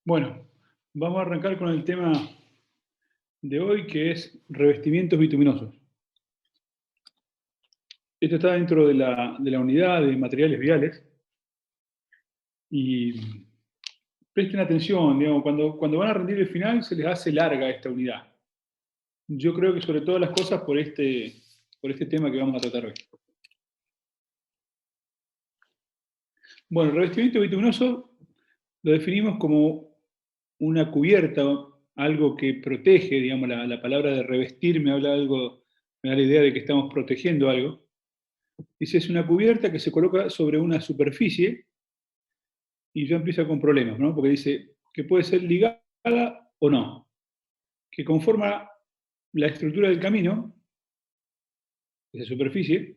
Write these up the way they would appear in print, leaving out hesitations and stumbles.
Bueno, vamos a arrancar con el tema de hoy, que es revestimientos bituminosos. Esto está dentro de la unidad de materiales viales y presten atención, digamos, cuando van a rendir el final se les hace larga esta unidad. Yo creo que sobre todas las cosas por este tema que vamos a tratar hoy. Bueno, el revestimiento bituminoso lo definimos como una cubierta, algo que protege, digamos, la palabra de revestir me habla algo, me da la idea de que estamos protegiendo algo. Dice, es una cubierta que se coloca sobre una superficie y ya empieza con problemas, ¿no? Porque dice que puede ser ligada o no, que conforma la estructura del camino, esa superficie.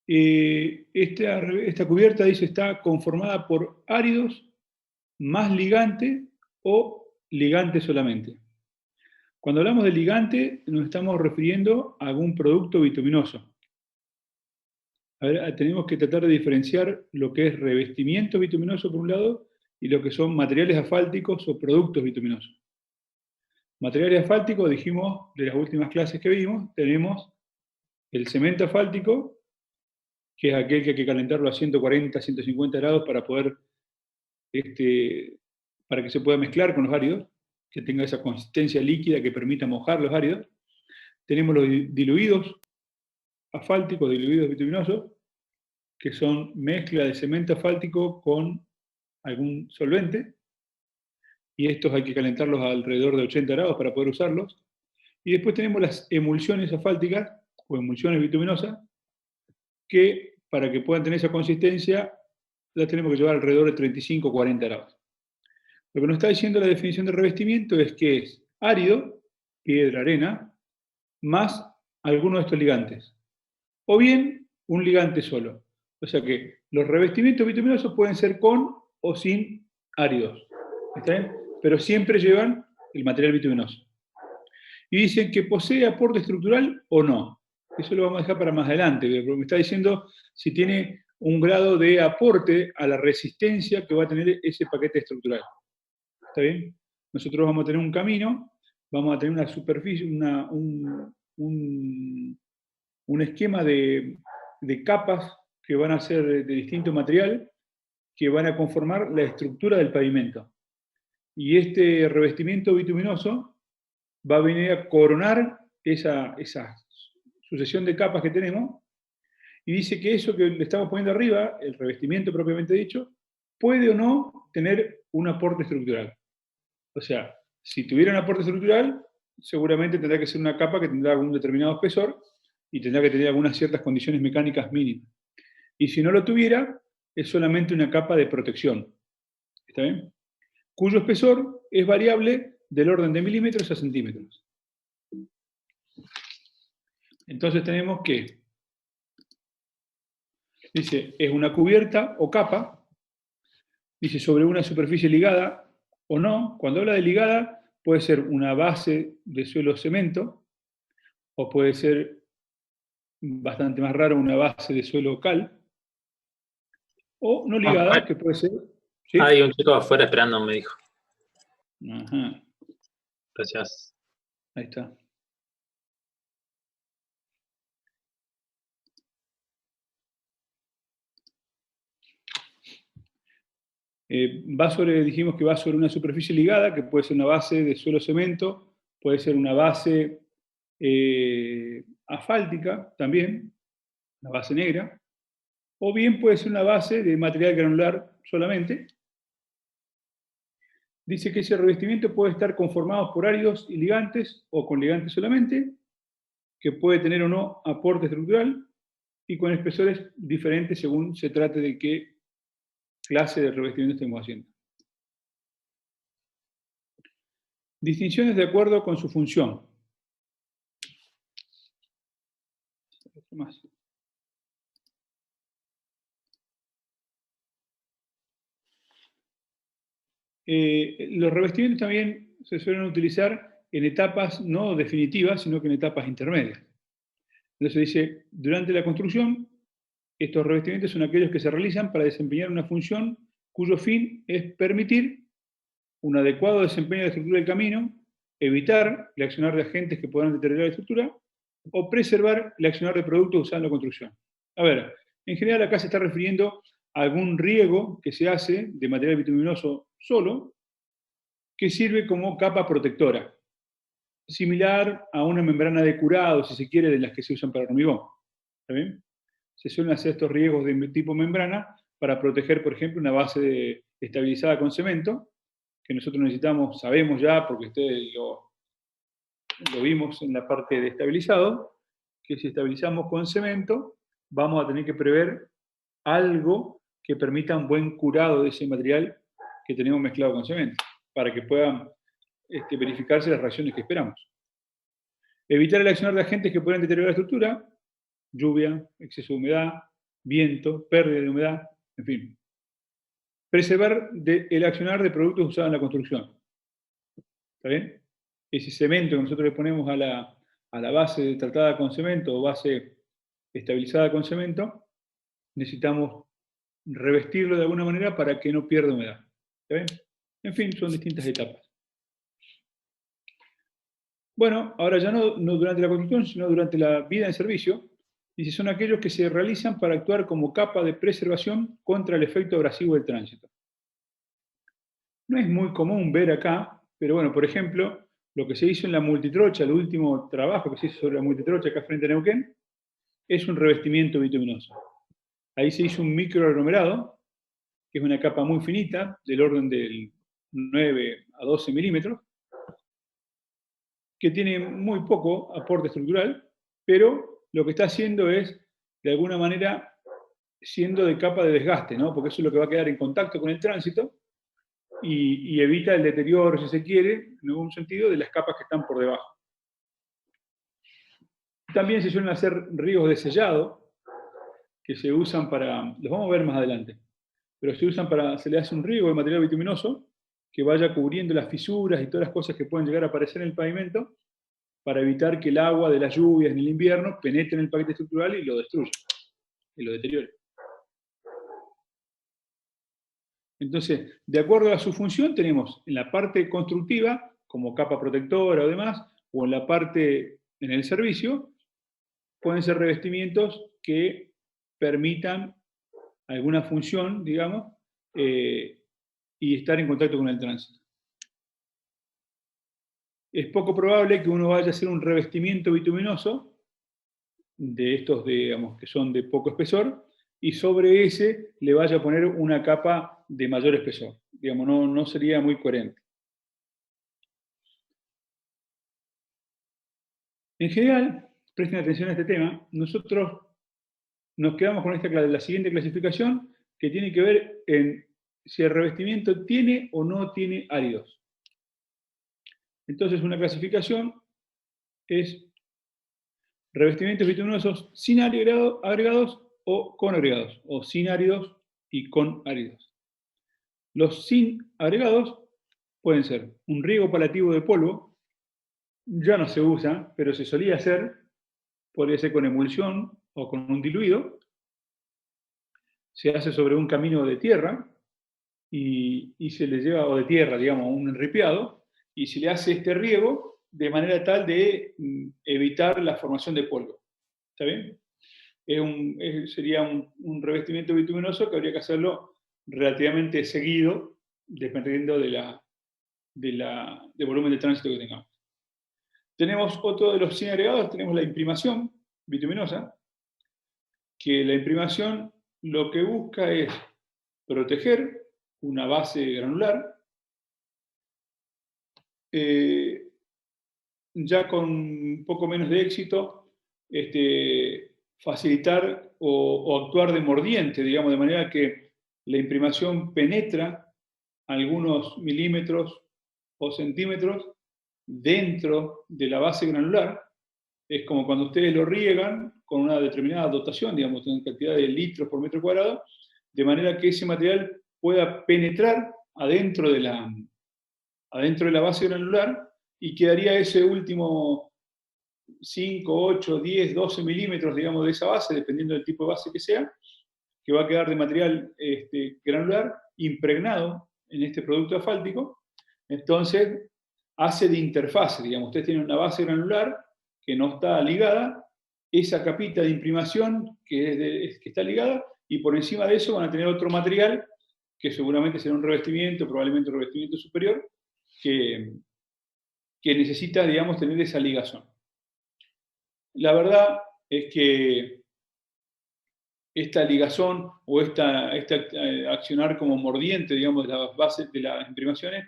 Esta cubierta, dice, está conformada por áridos más ligante o ligante solamente. Cuando hablamos de ligante, nos estamos refiriendo a algún producto bituminoso. A ver, tenemos que tratar de diferenciar lo que es revestimiento bituminoso por un lado y lo que son materiales asfálticos o productos bituminosos. Materiales asfálticos, dijimos de las últimas clases que vimos, tenemos el cemento asfáltico, que es aquel que hay que calentarlo a 140, 150 grados para que se pueda mezclar con los áridos, que tenga esa consistencia líquida que permita mojar los áridos. Tenemos los diluidos asfálticos, diluidos bituminosos, que son mezcla de cemento asfáltico con algún solvente, y estos hay que calentarlos a alrededor de 80 grados para poder usarlos. Y después tenemos las emulsiones asfálticas o emulsiones bituminosas, que para que puedan tener esa consistencia las tenemos que llevar alrededor de 35 o 40 grados. Lo que nos está diciendo la definición de revestimiento es que es árido, piedra, arena, más alguno de estos ligantes. O bien un ligante solo. O sea que los revestimientos bituminosos pueden ser con o sin áridos. ¿Está bien? Pero siempre llevan el material bituminoso. Y dicen que posee aporte estructural o no. Eso lo vamos a dejar para más adelante, porque me está diciendo si tiene un grado de aporte a la resistencia que va a tener ese paquete estructural. ¿Está bien? Nosotros vamos a tener un camino, vamos a tener una superficie, un esquema de capas que van a ser de distinto material, que van a conformar la estructura del pavimento. Y este revestimiento bituminoso va a venir a coronar esa sucesión de capas que tenemos, y dice que eso que le estamos poniendo arriba, el revestimiento propiamente dicho, puede o no tener un aporte estructural. O sea, si tuviera un aporte estructural, seguramente tendrá que ser una capa que tendrá algún determinado espesor y tendrá que tener algunas ciertas condiciones mecánicas mínimas. Y si no lo tuviera, es solamente una capa de protección. ¿Está bien? Cuyo espesor es variable del orden de milímetros a centímetros. Entonces tenemos que, dice, es una cubierta o capa, dice, sobre una superficie ligada o no. Cuando habla de ligada, puede ser una base de suelo cemento, o puede ser, bastante más raro, una base de suelo cal, o no ligada, que puede ser... ¿sí? Hay un chico afuera esperando, me dijo. Ajá. Gracias. Ahí está. Dijimos que va sobre una superficie ligada, que puede ser una base de suelo cemento, puede ser una base asfáltica también, una base negra, o bien puede ser una base de material granular solamente. Dice que ese revestimiento puede estar conformado por áridos y ligantes, o con ligantes solamente, que puede tener o no aporte estructural, y con espesores diferentes según se trate de qué clase de revestimiento estemos haciendo. Distinciones de acuerdo con su función. Más. Los revestimientos también se suelen utilizar en etapas no definitivas, sino que en etapas intermedias. Entonces dice, durante la construcción, estos revestimientos son aquellos que se realizan para desempeñar una función cuyo fin es permitir un adecuado desempeño de la estructura del camino, evitar el accionar de agentes que puedan deteriorar la estructura, o preservar el accionar de productos usados en la construcción. A ver, en general acá se está refiriendo a algún riego que se hace de material bituminoso solo, que sirve como capa protectora, similar a una membrana de curado, si se quiere, de las que se usan para hormigón. ¿Está bien? Se suelen hacer estos riegos de tipo membrana para proteger, por ejemplo, una base estabilizada con cemento, que nosotros necesitamos, sabemos ya, porque ustedes lo vimos en la parte de estabilizado, que si estabilizamos con cemento, vamos a tener que prever algo que permita un buen curado de ese material que tenemos mezclado con cemento, para que puedan verificarse las reacciones que esperamos. Evitar el accionar de agentes que puedan deteriorar la estructura, lluvia, exceso de humedad, viento, pérdida de humedad, en fin. Preservar el accionar de productos usados en la construcción. ¿Está bien? Ese cemento que nosotros le ponemos a la base tratada con cemento o base estabilizada con cemento, necesitamos revestirlo de alguna manera para que no pierda humedad. ¿Está bien? En fin, son distintas etapas. Bueno, ahora ya no durante la construcción, sino durante la vida en servicio, y son aquellos que se realizan para actuar como capa de preservación contra el efecto abrasivo del tránsito. No es muy común ver acá, pero bueno, por ejemplo, lo que se hizo en la multitrocha, el último trabajo que se hizo sobre la multitrocha acá frente a Neuquén, es un revestimiento bituminoso. Ahí se hizo un microaglomerado, que es una capa muy finita, del orden del 9 a 12 milímetros, que tiene muy poco aporte estructural, pero lo que está haciendo es, de alguna manera, siendo de capa de desgaste, ¿no? Porque eso es lo que va a quedar en contacto con el tránsito y evita el deterioro, si se quiere, en algún sentido, de las capas que están por debajo. También se suelen hacer ríos de sellado, que se usan para, los vamos a ver más adelante, pero se le hace un riego de material bituminoso que vaya cubriendo las fisuras y todas las cosas que pueden llegar a aparecer en el pavimento para evitar que el agua de las lluvias en el invierno penetre en el paquete estructural y lo destruya, y lo deteriore. Entonces, de acuerdo a su función, tenemos en la parte constructiva, como capa protectora o demás, o en la parte en el servicio, pueden ser revestimientos que permitan alguna función, digamos, y estar en contacto con el tránsito. Es poco probable que uno vaya a hacer un revestimiento bituminoso de estos, digamos, que son de poco espesor, y sobre ese le vaya a poner una capa de mayor espesor. Digamos, no sería muy coherente. En general, presten atención a este tema, nosotros nos quedamos con la siguiente clasificación, que tiene que ver en si el revestimiento tiene o no tiene áridos. Entonces, una clasificación es revestimientos bituminosos sin agregados o con agregados, o sin áridos y con áridos. Los sin agregados pueden ser un riego palativo de polvo, ya no se usa, pero se solía hacer, podría ser con emulsión o con un diluido, se hace sobre un camino de tierra y se le lleva, o de tierra, digamos, un enripiado, y se le hace este riego de manera tal de evitar la formación de polvo. ¿Está bien? Sería un revestimiento bituminoso que habría que hacerlo relativamente seguido, dependiendo del volumen de tránsito que tengamos. Tenemos otro de los sin agregados, tenemos la imprimación bituminosa, que la imprimación lo que busca es proteger una base granular, ya con un poco menos de éxito, facilitar o actuar de mordiente, digamos, de manera que la imprimación penetra algunos milímetros o centímetros dentro de la base granular. Es como cuando ustedes lo riegan con una determinada dotación, digamos, en cantidad de litros por metro cuadrado, de manera que ese material pueda penetrar adentro de la base granular y quedaría ese último 5, 8, 10, 12 milímetros, digamos, de esa base, dependiendo del tipo de base que sea, que va a quedar de material granular impregnado en este producto asfáltico, Entonces, hace de interfase, digamos. Ustedes tienen una base granular que no está ligada, esa capita de imprimación que está ligada, y por encima de eso van a tener otro material que seguramente será un revestimiento, probablemente un revestimiento superior, que necesita, digamos, tener esa ligazón. La verdad es que esta ligazón o este accionar como mordiente, digamos, de las bases de las imprimaciones,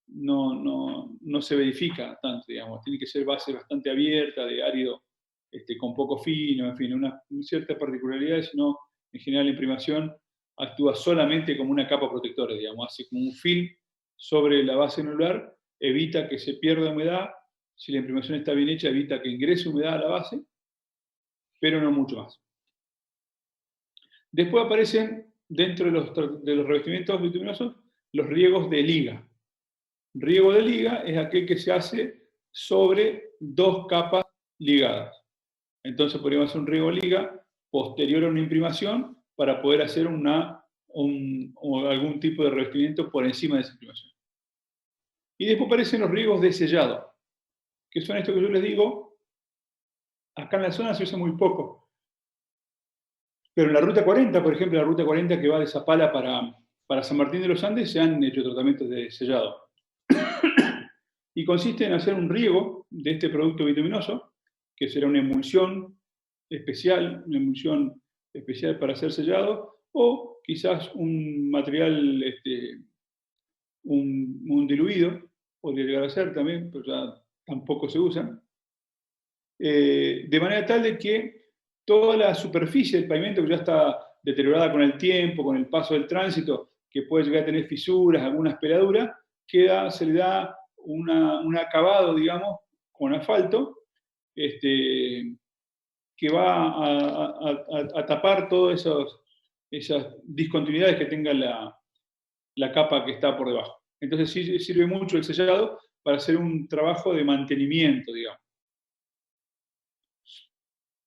no se verifica tanto, digamos. Tiene que ser base bastante abierta, de árido, con poco fino, en fin, una cierta particularidad, sino en general la imprimación actúa solamente como una capa protectora, digamos, hace como un film sobre la base granular, evita que se pierda humedad, si la imprimación está bien hecha, evita que ingrese humedad a la base, pero no mucho más. Después aparecen, dentro de los revestimientos bituminosos, los riegos de liga. Riego de liga es aquel que se hace sobre dos capas ligadas. Entonces podríamos hacer un riego de liga posterior a una imprimación para poder hacer algún tipo de revestimiento por encima de esa imprimación. Y después aparecen los riegos de sellado, que son estos que yo les digo, acá en la zona se usa muy poco. Pero en la Ruta 40, por ejemplo, la Ruta 40 que va de Zapala para San Martín de los Andes, se han hecho tratamientos de sellado. Y consiste en hacer un riego de este producto bituminoso, que será una emulsión especial para hacer sellado, o quizás un material, un diluido, podría llegar a ser también, pero ya tampoco se usa. De manera tal de que toda la superficie del pavimento, que ya está deteriorada con el tiempo, con el paso del tránsito, que puede llegar a tener fisuras, algunas peladuras, se le da un acabado, digamos, con asfalto, que va a tapar todas esas discontinuidades que tenga la capa que está por debajo. Entonces sí sirve mucho el sellado para hacer un trabajo de mantenimiento, digamos.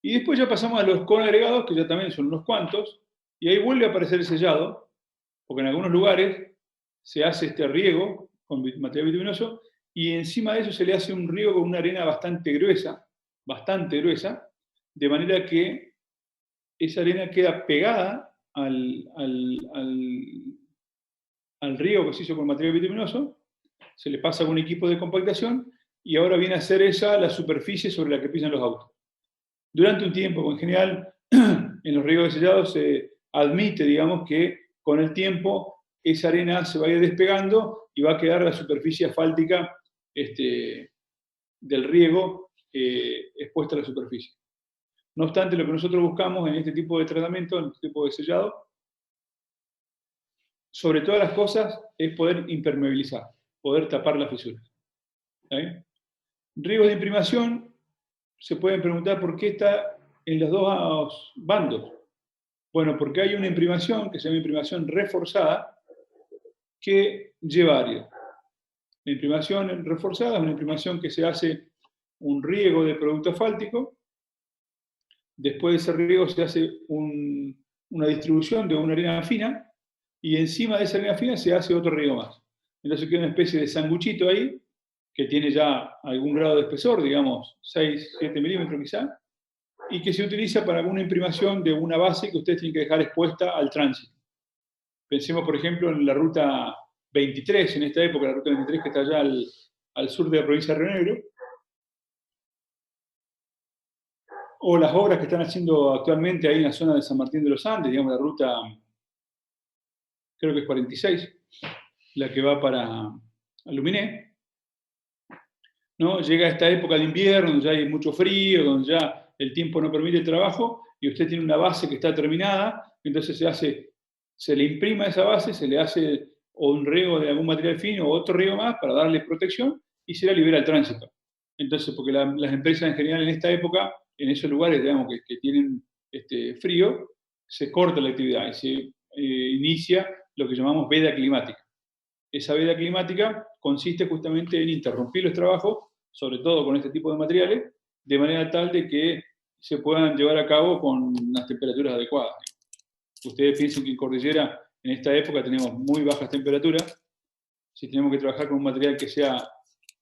Y después ya pasamos a los conagregados, que ya también son unos cuantos, y ahí vuelve a aparecer el sellado, porque en algunos lugares se hace este riego con material bituminoso, y encima de eso se le hace un riego con una arena bastante gruesa, de manera que esa arena queda pegada al riego que se hizo con material bituminoso, se le pasa con un equipo de compactación, y ahora viene a ser esa la superficie sobre la que pisan los autos. Durante un tiempo, en general, en los riegos de sellado se admite, digamos, que con el tiempo esa arena se va a ir despegando y va a quedar la superficie asfáltica del riego expuesta a la superficie. No obstante, lo que nosotros buscamos en este tipo de tratamiento, en este tipo de sellado, sobre todas las cosas, es poder impermeabilizar, poder tapar las fisuras. Riegos de imprimación, se pueden preguntar por qué está en los dos bandos. Bueno, porque hay una imprimación que se llama imprimación reforzada que lleva árido. La imprimación reforzada es una imprimación que se hace un riego de producto asfáltico, después de ese riego se hace una distribución de una arena fina y encima de esa arena fina se hace otro riego más. Entonces queda una especie de sanguchito ahí que tiene ya algún grado de espesor, digamos 6, 7 milímetros quizá, y que se utiliza para alguna imprimación de una base que ustedes tienen que dejar expuesta al tránsito. Pensemos, por ejemplo, en la ruta 23, en esta época, la ruta 23 que está allá al sur de la provincia de Río Negro, o las obras que están haciendo actualmente ahí en la zona de San Martín de los Andes, digamos la ruta, creo que es 46, la que va para Aluminé, ¿no? Llega esta época de invierno, donde ya hay mucho frío, donde ya el tiempo no permite el trabajo, y usted tiene una base que está terminada, entonces se le imprima esa base, se le hace o un riego de algún material fino o otro riego más para darle protección, y se la libera al tránsito. Entonces, porque las empresas en general en esta época, en esos lugares, digamos, que tienen frío, se corta la actividad y se inicia lo que llamamos veda climática. Esa veda climática consiste justamente en interrumpir los trabajos, sobre todo con este tipo de materiales, de manera tal de que se puedan llevar a cabo con unas temperaturas adecuadas. Ustedes piensen que en Cordillera, en esta época, tenemos muy bajas temperaturas, Si tenemos que trabajar con un material que sea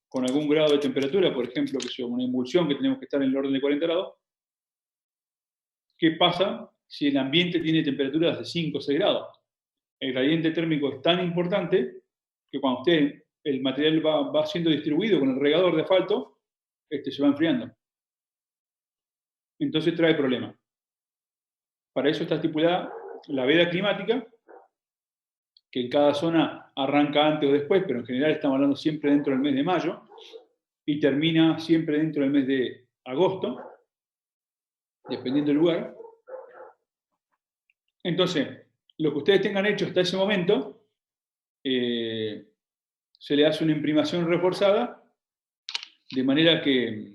con algún grado de temperatura, por ejemplo, que sea una emulsión que tenemos que estar en el orden de 40 grados, ¿qué pasa si el ambiente tiene temperaturas de 5 o 6 grados? El gradiente térmico es tan importante que cuando el material va siendo distribuido con el regador de asfalto, se va enfriando. Entonces trae problemas. Para eso está estipulada la veda climática, que en cada zona arranca antes o después, pero en general estamos hablando siempre dentro del mes de mayo y termina siempre dentro del mes de agosto, dependiendo del lugar. Entonces, lo que ustedes tengan hecho hasta ese momento, se le hace una imprimación reforzada, de manera que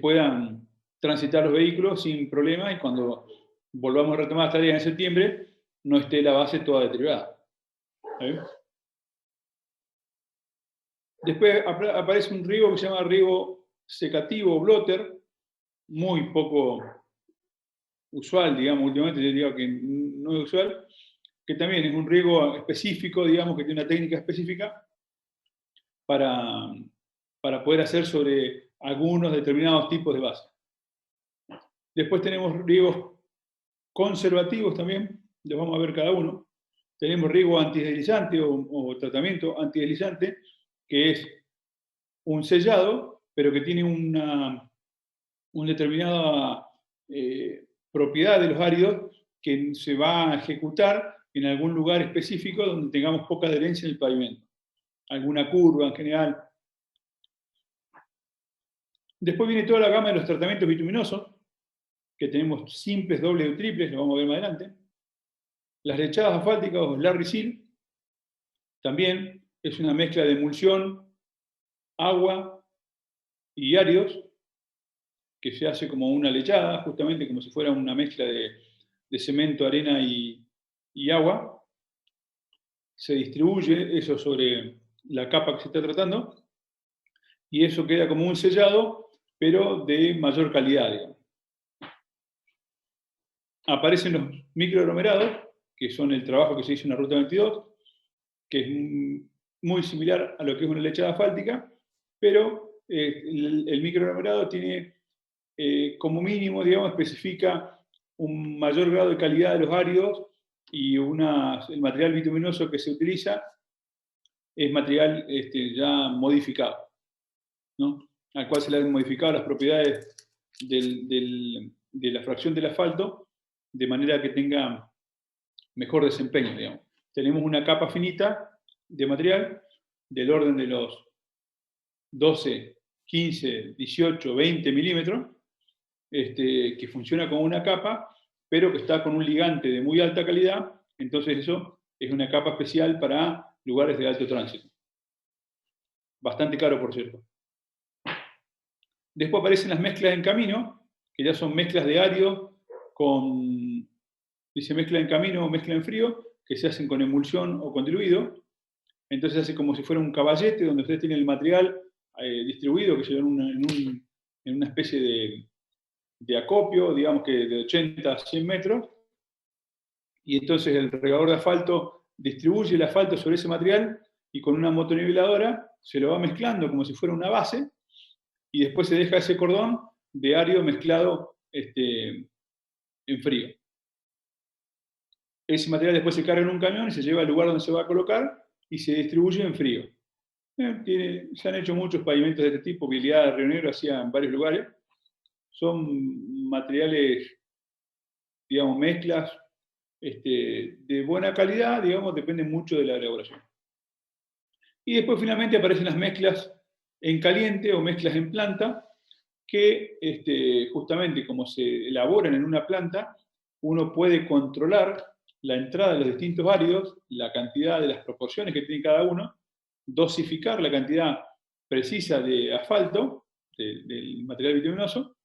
puedan transitar los vehículos sin problema y cuando volvamos a retomar las tareas en septiembre, no esté la base toda deteriorada. ¿Sí? Después aparece un riego que se llama riego secativo o blotter, muy poco usual, digamos, últimamente yo digo que no es usual, que también es un riego específico, digamos, que tiene una técnica específica para poder hacer sobre algunos determinados tipos de base. Después tenemos riegos conservativos también, los vamos a ver cada uno. Tenemos riego antideslizante o tratamiento antideslizante, que es un sellado, pero que tiene una determinada propiedad de los áridos que se va a ejecutar en algún lugar específico donde tengamos poca adherencia en el pavimento. Alguna curva en general. Después viene toda la gama de los tratamientos bituminosos, que tenemos simples, dobles y triples, lo vamos a ver más adelante. Las lechadas asfálticas o Larry Seal, también es una mezcla de emulsión, agua y áridos, que se hace como una lechada, justamente como si fuera una mezcla de cemento, arena y agua. Se distribuye eso sobre la capa que se está tratando y eso queda como un sellado, pero de mayor calidad, digamos. Aparecen los microaglomerados, que son el trabajo que se hizo en la Ruta 22, que es muy similar a lo que es una lechada asfáltica, pero el microaglomerado tiene, como mínimo, digamos, especifica un mayor grado de calidad de los áridos y el material bituminoso que se utiliza es material ya modificado, ¿no? Al cual se le han modificado las propiedades de la fracción del asfalto de manera que tenga mejor desempeño, digamos. Tenemos una capa finita de material del orden de los 12, 15, 18, 20 milímetros, que funciona como una capa, pero que está con un ligante de muy alta calidad, entonces eso es una capa especial para lugares de alto tránsito. Bastante caro, por cierto. Después aparecen las mezclas en camino, que ya son mezclas de árido con, dice mezcla en camino o mezcla en frío, que se hacen con emulsión o con diluido. Entonces se hace como si fuera un caballete donde ustedes tienen el material distribuido, que se en una especie de acopio, digamos que de 80 a 100 metros, y entonces el regador de asfalto distribuye el asfalto sobre ese material y con una motoniveladora se lo va mezclando como si fuera una base, y después se deja ese cordón de árido mezclado en frío. Ese material después se carga en un camión y se lleva al lugar donde se va a colocar y se distribuye en frío. Se han hecho muchos pavimentos de este tipo, Vialidad de Río Negro hacía en varios lugares. Son materiales, digamos, mezclas de buena calidad, digamos, depende mucho de la elaboración. Y después finalmente aparecen las mezclas en caliente o mezclas en planta, que justamente como se elaboran en una planta, uno puede controlar la entrada de los distintos áridos, la cantidad de las proporciones que tiene cada uno, dosificar la cantidad precisa de asfalto, del material bituminoso,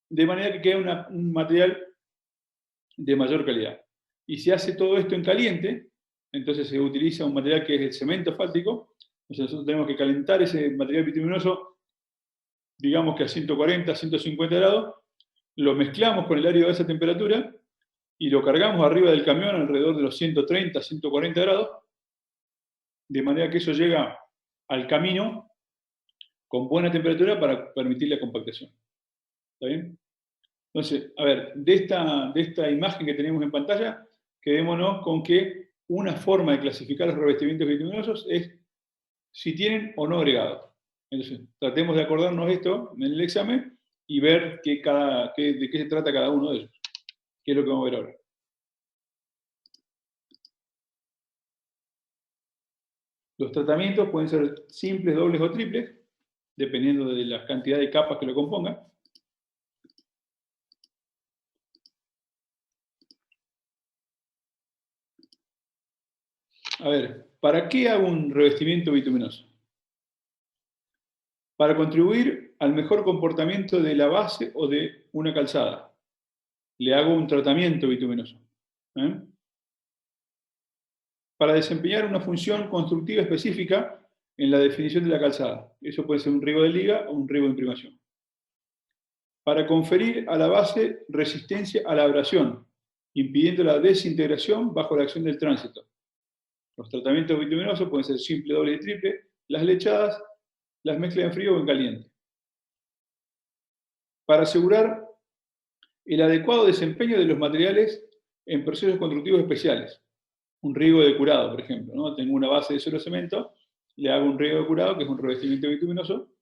de manera que quede un material de mayor calidad. Y si hace todo esto en caliente, entonces se utiliza un material que es el cemento asfáltico. Entonces nosotros tenemos que calentar ese material bituminoso, digamos que a 140, 150 grados, lo mezclamos con el árido a esa temperatura y lo cargamos arriba del camión alrededor de los 130, 140 grados, de manera que eso llega al camino con buena temperatura para permitir la compactación. ¿Está bien? Entonces, a ver, de esta imagen que tenemos en pantalla, quedémonos con que una forma de clasificar los revestimientos bituminosos es si tienen o no agregado. Entonces, tratemos de acordarnos esto en el examen y ver de qué se trata cada uno de ellos, que es lo que vamos a ver ahora. Los tratamientos pueden ser simples, dobles o triples, dependiendo de la cantidad de capas que lo compongan. A ver, ¿para qué hago un revestimiento bituminoso? Para contribuir al mejor comportamiento de la base o de una calzada. Le hago un tratamiento bituminoso. ¿Eh? Para desempeñar una función constructiva específica en la definición de la calzada. Eso puede ser un riego de liga o un riego de imprimación. Para conferir a la base resistencia a la abrasión, impidiendo la desintegración bajo la acción del tránsito. Los tratamientos bituminosos pueden ser simple, doble y triple, las lechadas, las mezclas en frío o en caliente. Para asegurar el adecuado desempeño de los materiales en procesos constructivos especiales. Un riego de curado, por ejemplo, ¿no? Tengo una base de suelo cemento, le hago un riego de curado, que es un revestimiento bituminoso,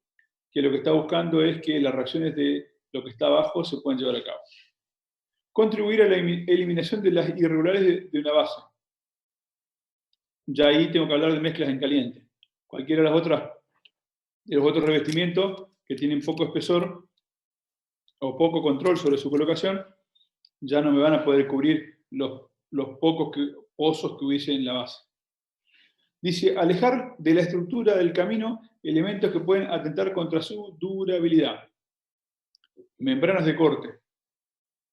que lo que está buscando es que las reacciones de lo que está abajo se puedan llevar a cabo. Contribuir a la eliminación de las irregularidades de una base. Ya ahí tengo que hablar de mezclas en caliente. Cualquiera de los otros revestimientos que tienen poco espesor o poco control sobre su colocación, ya no me van a poder cubrir los pocos pozos que hubiese en la base. Dice, alejar de la estructura del camino elementos que pueden atentar contra su durabilidad. Membranas de corte,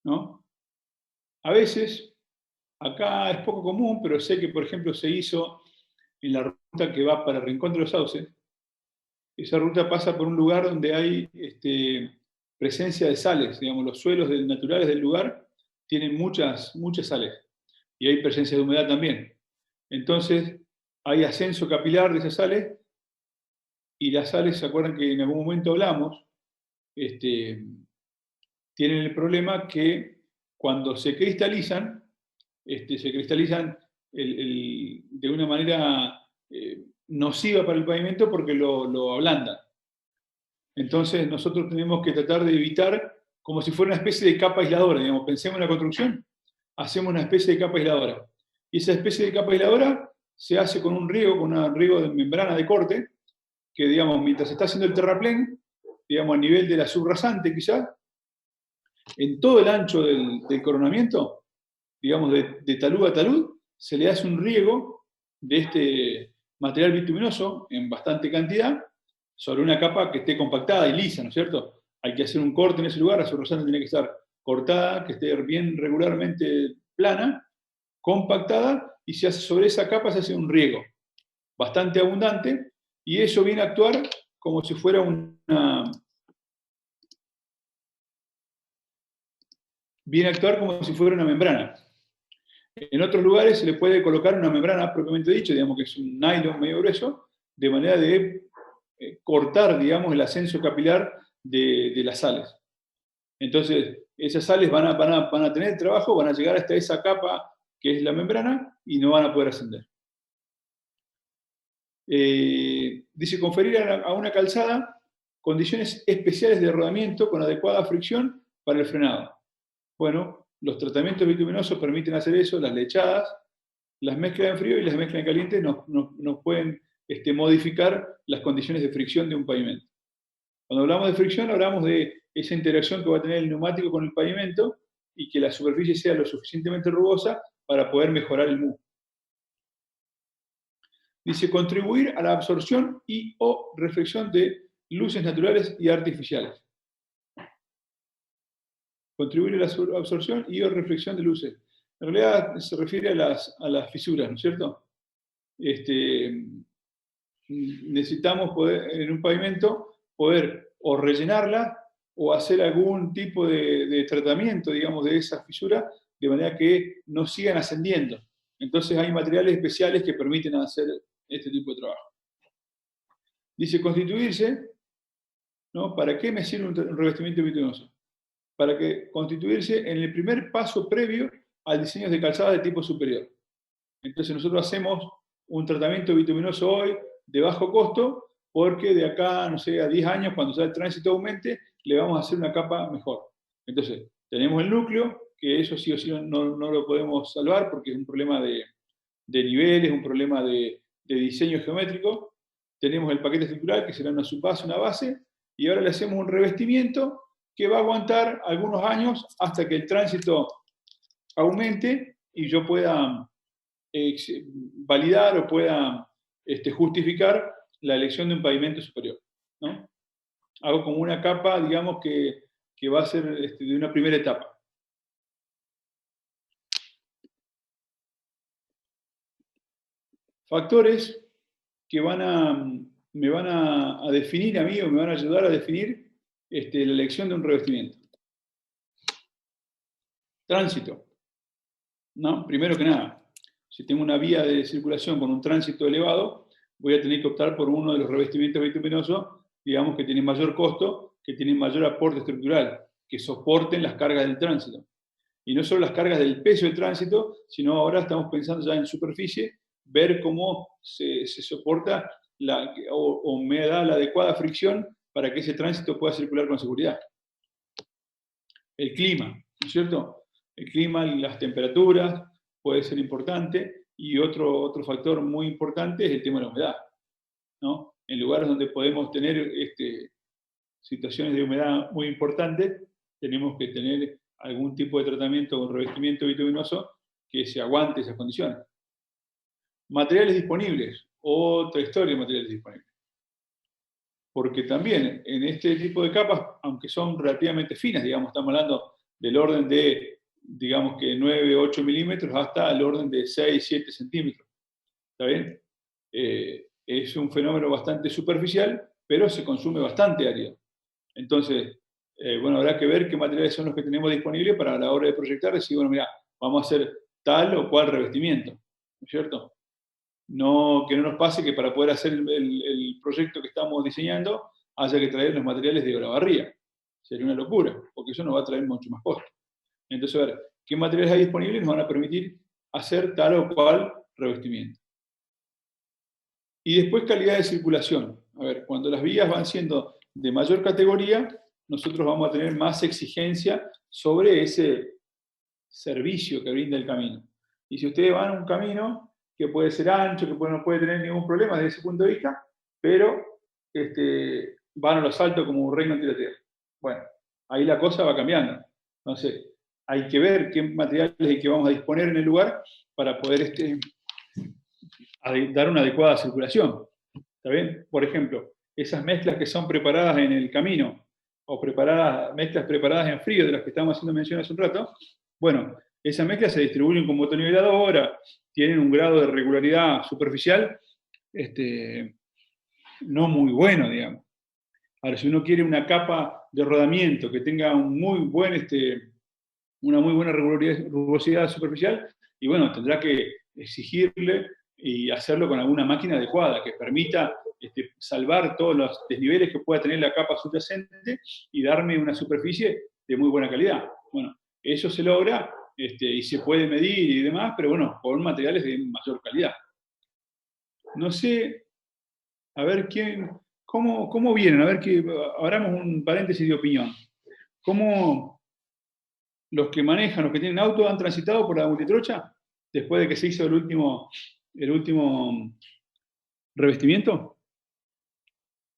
¿no? A veces, acá es poco común, pero sé que, por ejemplo, se hizo en la ruta que va para el Rincón de los Sauces. Esa ruta pasa por un lugar donde hay presencia de sales, digamos, los suelos naturales del lugar tienen muchas sales y hay presencia de humedad también. Entonces, hay ascenso capilar de esas sales y las sales, ¿se acuerdan que en algún momento hablamos? Tienen el problema que cuando se cristalizan de una manera nociva para el pavimento porque lo ablandan. Entonces nosotros tenemos que tratar de evitar como si fuera una especie de capa aisladora, digamos, pensemos en la construcción, hacemos una especie de capa aisladora. Y esa especie de capa aisladora se hace con un riego de membrana de corte, que digamos, mientras se está haciendo el terraplén, digamos, a nivel de la subrasante quizás, en todo el ancho del coronamiento, digamos, de talud a talud, se le hace un riego de este material bituminoso en bastante cantidad sobre una capa que esté compactada y lisa, ¿no es cierto? Hay que hacer un corte en ese lugar, la subrasante tiene que estar cortada, que esté bien regularmente plana, compactada, y se hace sobre esa capa se hace un riego bastante abundante, y eso viene a actuar como si fuera una membrana. En otros lugares se le puede colocar una membrana propiamente dicho, digamos que es un nylon medio grueso, de manera de cortar, digamos, el ascenso capilar de las sales. Entonces, esas sales van a tener trabajo, van a llegar hasta esa capa que es la membrana y no van a poder ascender. Dice, conferir a una calzada condiciones especiales de rodamiento con adecuada fricción para el frenado. Bueno, los tratamientos bituminosos permiten hacer eso, las lechadas, las mezclas en frío y las mezclas en caliente nos pueden modificar las condiciones de fricción de un pavimento. Cuando hablamos de fricción, hablamos de esa interacción que va a tener el neumático con el pavimento y que la superficie sea lo suficientemente rugosa para poder mejorar el MU. Dice, contribuir a la absorción y o reflexión de luces naturales y artificiales. Contribuir a la absorción y o reflexión de luces. En realidad se refiere a las fisuras, ¿no es cierto? Necesitamos poder, en un pavimento, poder o rellenarla o hacer algún tipo de tratamiento, digamos, de esa fisura, de manera que no sigan ascendiendo. Entonces hay materiales especiales que permiten hacer este tipo de trabajo. Dice constituirse, ¿no? ¿Para qué me sirve un revestimiento bituminoso? Para que constituirse en el primer paso previo al diseño de calzada de tipo superior. Entonces nosotros hacemos un tratamiento bituminoso hoy de bajo costo, porque de acá, no sé, a 10 años, cuando ya el tránsito aumente, le vamos a hacer una capa mejor. Entonces, tenemos el núcleo, que eso sí o sí no lo podemos salvar, porque es un problema de niveles, un problema de diseño geométrico. Tenemos el paquete estructural, que será una subbase, una base, y ahora le hacemos un revestimiento que va a aguantar algunos años hasta que el tránsito aumente y yo pueda validar o pueda justificar la elección de un pavimento superior, ¿no? Hago como una capa, digamos, que va a ser de una primera etapa. Factores que me van a definir a mí o me van a ayudar a definir la elección de un revestimiento. Tránsito, ¿no? Primero que nada, si tengo una vía de circulación con un tránsito elevado, voy a tener que optar por uno de los revestimientos bituminosos, digamos, que tienen mayor costo, que tienen mayor aporte estructural, que soporten las cargas del tránsito. Y no solo las cargas del peso del tránsito, sino ahora estamos pensando ya en superficie, ver cómo se soporta o me da la adecuada fricción para que ese tránsito pueda circular con seguridad. El clima, ¿no es cierto? El clima, las temperaturas, puede ser importante, y otro factor muy importante es el tema de la humedad, ¿no? En lugares donde podemos tener situaciones de humedad muy importantes, tenemos que tener algún tipo de tratamiento o revestimiento bituminoso que se aguante esas condiciones. Materiales disponibles, otra historia de materiales disponibles. Porque también en este tipo de capas, aunque son relativamente finas, digamos, estamos hablando del orden de, digamos que 9, 8 milímetros hasta el orden de 6, 7 centímetros. ¿Está bien? Es un fenómeno bastante superficial, pero se consume bastante árido. Entonces, bueno, habrá que ver qué materiales son los que tenemos disponibles para a la hora de proyectar, decir, bueno, mira, vamos a hacer tal o cual revestimiento, ¿no es cierto? No, que no nos pase que para poder hacer el proyecto que estamos diseñando haya que traer los materiales de Olavarría. Sería una locura, porque eso nos va a traer mucho más costo. Entonces, a ver, ¿qué materiales hay disponibles nos van a permitir hacer tal o cual revestimiento? Y después calidad de circulación. A ver, cuando las vías van siendo de mayor categoría, nosotros vamos a tener más exigencia sobre ese servicio que brinda el camino. Y si ustedes van a un camino que puede ser ancho, que no puede tener ningún problema desde ese punto de vista, pero van a los saltos como un reino entre la tierra. Bueno, ahí la cosa va cambiando. Entonces, hay que ver qué materiales y qué vamos a disponer en el lugar para poder dar una adecuada circulación. ¿Está bien? Por ejemplo, esas mezclas que son preparadas en el camino, o mezclas preparadas en frío, de las que estábamos haciendo mención hace un rato, bueno, esas mezclas se distribuyen con motoniveladora, tienen un grado de regularidad superficial no muy bueno, digamos. Ahora, si uno quiere una capa de rodamiento que tenga una muy buena rugosidad superficial, y bueno, tendrá que exigirle y hacerlo con alguna máquina adecuada que permita salvar todos los desniveles que pueda tener la capa subyacente y darme una superficie de muy buena calidad. Bueno, eso se logra y se puede medir y demás, pero bueno, con materiales de mayor calidad. No sé, a ver cómo vienen, a ver que abramos un paréntesis de opinión. ¿Cómo los que manejan, los que tienen auto, han transitado por la multitrocha después de que se hizo el último revestimiento?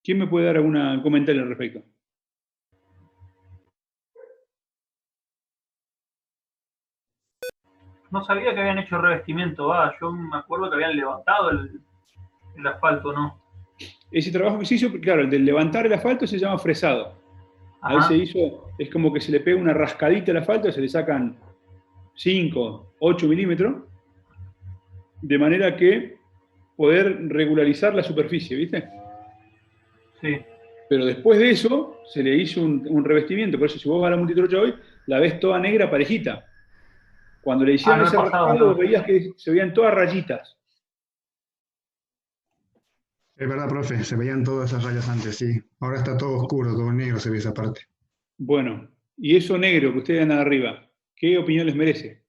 ¿Quién me puede dar algún comentario al respecto? No sabía que habían hecho revestimiento. Yo me acuerdo que habían levantado el asfalto, ¿no? Ese trabajo que se hizo, claro, el de levantar el asfalto se llama fresado. Ajá. Ahí se hizo, es como que se le pega una rascadita al asfalto, se le sacan 5, 8 milímetros, de manera que poder regularizar la superficie, ¿viste? Sí. Pero después de eso, se le hizo un revestimiento. Por eso, si vos vas a la multitrocha hoy, la ves toda negra, parejita. Cuando le hicieron ese rascado, veías que se veían todas rayitas. Es verdad, profe, se veían todas esas rayas antes, sí. Ahora está todo oscuro, todo negro se ve esa parte. Bueno, y eso negro que ustedes ven arriba, ¿qué opinión les merece?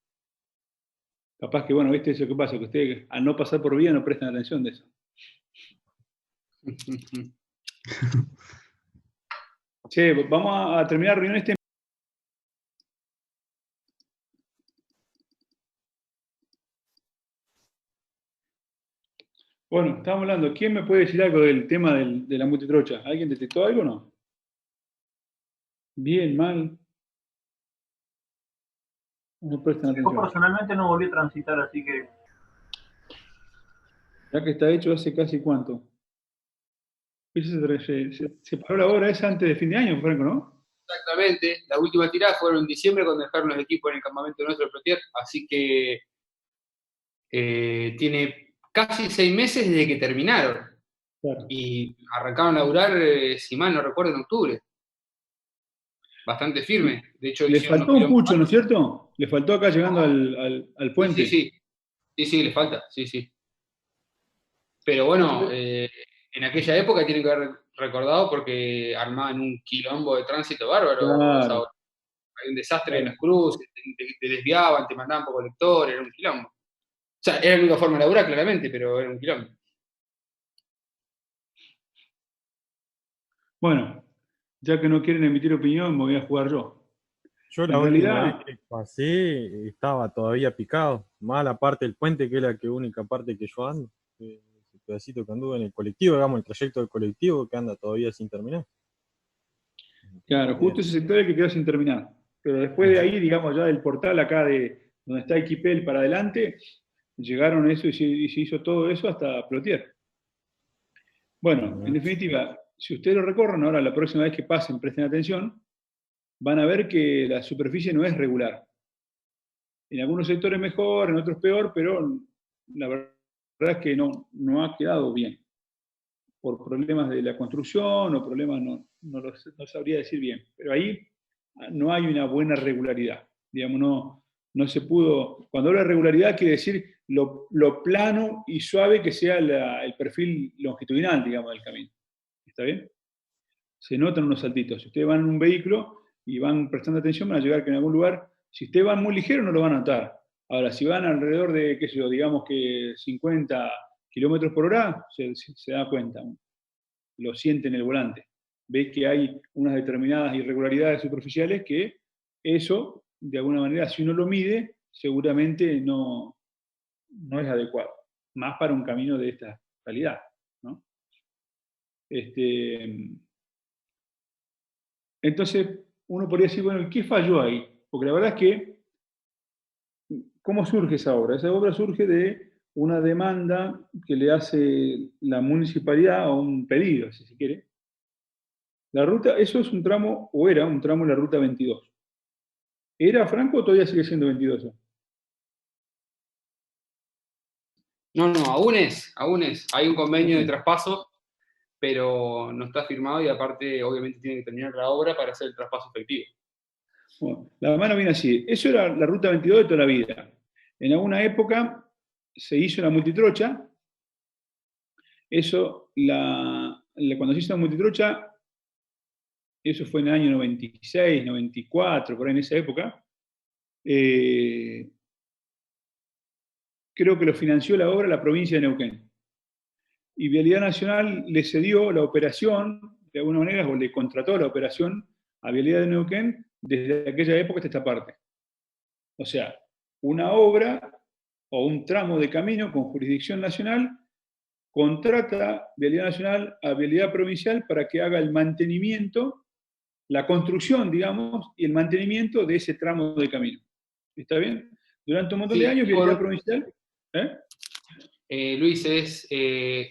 Capaz que, bueno, ¿viste eso que pasa? Que ustedes al no pasar por vía no prestan atención de eso. Che, vamos a terminar la reunión este. Bueno, estábamos hablando. ¿Quién me puede decir algo del tema de la multitrocha? ¿Alguien detectó algo o no? Bien, mal. No prestan Yo atención. personalmente no volví a transitar, así que Ya que está hecho hace casi cuánto. Se paró la obra esa antes de fin de año, Franco, ¿no? Exactamente, la última tirada fueron en diciembre cuando dejaron los equipos en el campamento nuestro de Plotier, así que tiene casi 6 meses desde que terminaron Claro. y arrancaron a laburar, si mal no recuerdo, en octubre. Bastante firme, de hecho Le hicieron faltó unos un pucho, ¿no kilómetros. es cierto? Le faltó acá llegando al puente. Sí, le falta, sí. Pero bueno, en aquella época tienen que haber recordado porque armaban un quilombo de tránsito bárbaro, Claro, hay un desastre en claro. las cruces, te desviaban, te mandaban por colector, era un quilombo. O sea, era la única forma de laburar, claramente, pero era un quilombo. Bueno, ya que no quieren emitir opinión, me voy a jugar yo. Yo En la última realidad, vez que pasé estaba todavía picado. Más la parte del puente, que es la única parte que yo ando. Ese pedacito que anduve en el colectivo, digamos, el trayecto del colectivo que anda todavía sin terminar. claro, justo ese sector es el que quedó sin terminar. Pero después de ahí, digamos, ya del portal acá de donde está Equipel para adelante, llegaron eso y se hizo todo eso hasta Plotier. Bueno, en definitiva, si ustedes lo recorren ahora, la próxima vez que pasen, presten atención, van a ver que la superficie no es regular. En algunos sectores mejor, en otros peor, pero la verdad es que no ha quedado bien. Por problemas de la construcción o problemas, no sabría decir bien. Pero ahí no hay una buena regularidad. Digamos, no se pudo. Cuando hablo de regularidad, quiere decir lo plano y suave que sea el perfil longitudinal, digamos, del camino. ¿Está bien? Se notan unos saltitos. Si ustedes van en un vehículo y van prestando atención, van a llegar que en algún lugar, si ustedes van muy ligero, no lo van a notar. Ahora, si van alrededor de, qué sé yo, digamos que 50 kilómetros por hora, se da cuenta, lo siente en el volante. Ve que hay unas determinadas irregularidades superficiales que eso, de alguna manera, si uno lo mide, seguramente no es adecuado. Más para un camino de esta calidad, ¿no? Entonces, uno podría decir, bueno, ¿qué falló ahí? Porque la verdad es que, ¿cómo surge esa obra? Esa obra surge de una demanda que le hace la municipalidad o un pedido, si se quiere. La ruta, eso es un tramo, o era un tramo de la ruta 22. ¿Era Franco o todavía sigue siendo 22? No, aún es. Hay un convenio de traspaso, pero no está firmado y aparte, obviamente, tiene que terminar la obra para hacer el traspaso efectivo. Bueno, la mano viene así. Eso era la ruta 22 de toda la vida. En alguna época se hizo la multitrocha. Eso, cuando se hizo la multitrocha, eso fue en el año 96, 94, por ahí en esa época. Creo que lo financió la obra la provincia de Neuquén. Y Vialidad Nacional le cedió la operación, de alguna manera, o le contrató la operación a Vialidad de Neuquén desde aquella época hasta esta parte. O sea, una obra o un tramo de camino con jurisdicción nacional contrata Vialidad Nacional a Vialidad Provincial para que haga el mantenimiento, la construcción, digamos, y el mantenimiento de ese tramo de camino. ¿Está bien? Durante un montón de años, Vialidad Provincial... Luis, es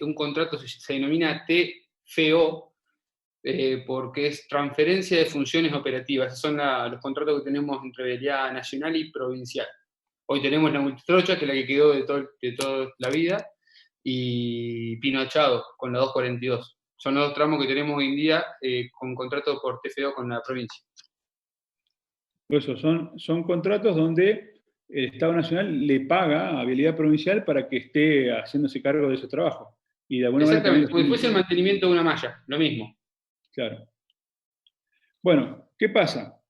un contrato, se denomina TFO, porque es transferencia de funciones operativas. Esos son los contratos que tenemos entre Vialidad Nacional y Provincial. Hoy tenemos la multitrocha, que es la que quedó de toda la vida, y Pino Achado, con la 242. Son los dos tramos que tenemos hoy en día con contrato por TFO con la provincia. Por eso, son contratos donde el Estado Nacional le paga a Vialidad Provincial para que esté haciéndose cargo de esos trabajos. Y de alguna manera Exactamente, como también- si fuese el mantenimiento de una malla, lo mismo. Claro. Bueno, ¿qué pasa?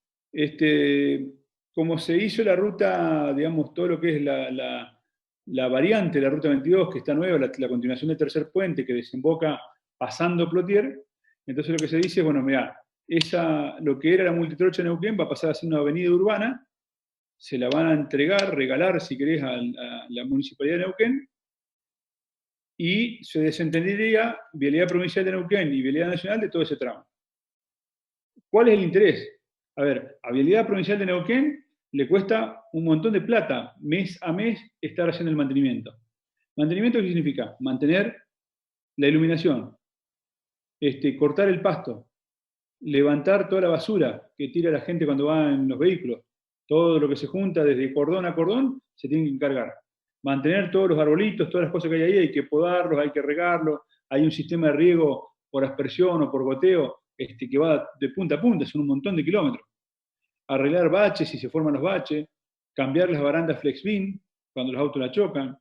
Como se hizo la ruta, digamos, todo lo que es la variante de la ruta 22, que está nueva, la continuación del tercer puente que desemboca pasando Plotier, entonces lo que se dice es, bueno, mirá, lo que era la multitrocha de Neuquén va a pasar a ser una avenida urbana, se la van a entregar, regalar, si querés, a la Municipalidad de Neuquén, y se desentendería Vialidad Provincial de Neuquén y Vialidad Nacional de todo ese tramo. ¿Cuál es el interés? A ver, a Vialidad Provincial de Neuquén le cuesta un montón de plata, mes a mes, estar haciendo el mantenimiento. ¿Mantenimiento qué significa? Mantener la iluminación, cortar el pasto, levantar toda la basura que tira la gente cuando va en los vehículos. Todo lo que se junta desde cordón a cordón se tiene que encargar. Mantener todos los arbolitos, todas las cosas que hay ahí, hay que podarlos, hay que regarlos. Hay un sistema de riego por aspersión o por goteo que va de punta a punta, son un montón de kilómetros. Arreglar baches si se forman los baches, cambiar las barandas flex beam cuando los autos la chocan,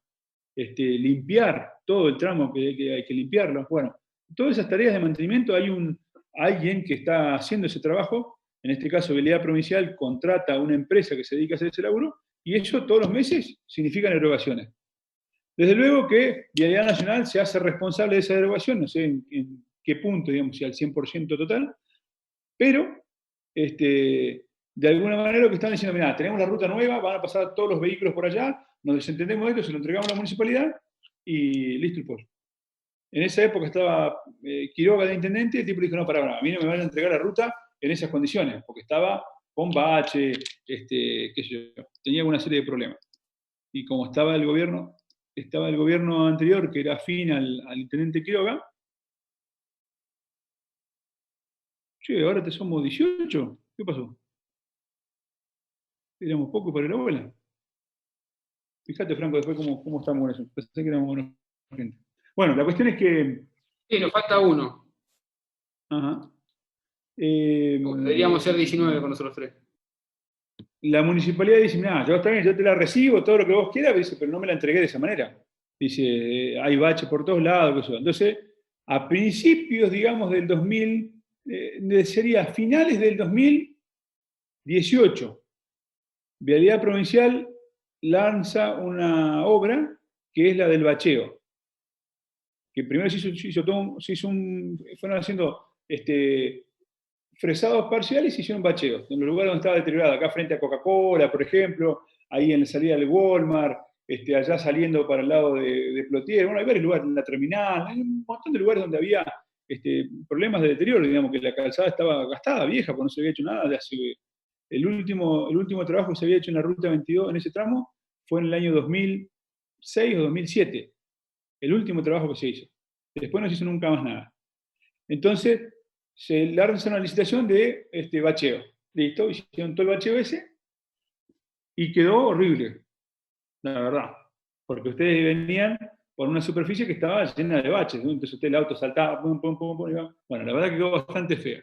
limpiar todo el tramo que hay que limpiarlo. Bueno, todas esas tareas de mantenimiento hay alguien que está haciendo ese trabajo. En este caso, Vialidad Provincial contrata a una empresa que se dedica a hacer ese laburo, y eso todos los meses significan erogaciones. Desde luego que Vialidad Nacional se hace responsable de esa erogación, no sé en qué punto, digamos, si al 100% total, pero de alguna manera lo que están diciendo, mirá, tenemos la ruta nueva, van a pasar todos los vehículos por allá, nos desentendemos de esto, se lo entregamos a la municipalidad y listo el pollo. En esa época estaba Quiroga de intendente, y el tipo dijo, no, para, a mí no me van a entregar la ruta en esas condiciones, porque estaba con bache, qué sé yo, tenía una serie de problemas. Y como estaba el gobierno anterior, que era afín al intendente Quiroga, che, ahora te somos 18, ¿qué pasó? Éramos pocos para la abuela. Fíjate, Franco, después cómo estamos con eso. Pensé que éramos buena gente. Bueno, la cuestión es que... Sí, nos falta uno. Ajá. Deberíamos ser 19 con nosotros tres. La municipalidad dice, mira, yo también, yo te la recibo, todo lo que vos quieras, dice, pero no me la entregué de esa manera. Dice, hay bache por todos lados, qué sé yo. Entonces, a principios, digamos, del 2000, sería a finales del 2018, Vialidad Provincial lanza una obra que es la del bacheo. Que primero fueron haciendo fresados parciales y se hicieron bacheos. En los lugares donde estaba deteriorado, acá frente a Coca-Cola, por ejemplo, ahí en la salida del Walmart, allá saliendo para el lado de Plotier. Bueno, hay varios lugares, en la terminal, hay un montón de lugares donde había problemas de deterioro, digamos, que la calzada estaba gastada, vieja, porque no se había hecho nada de hace... El último trabajo que se había hecho en la Ruta 22, en ese tramo, fue en el año 2006 o 2007. El último trabajo que se hizo. Después no se hizo nunca más nada. Entonces, se lanza una licitación de bacheo. Listo, hicieron todo el bacheo ese y quedó horrible, la verdad. Porque ustedes venían por una superficie que estaba llena de baches, ¿no? Entonces el auto saltaba, pum, pum, pum, pum, y va. Bueno, la verdad que quedó bastante feo.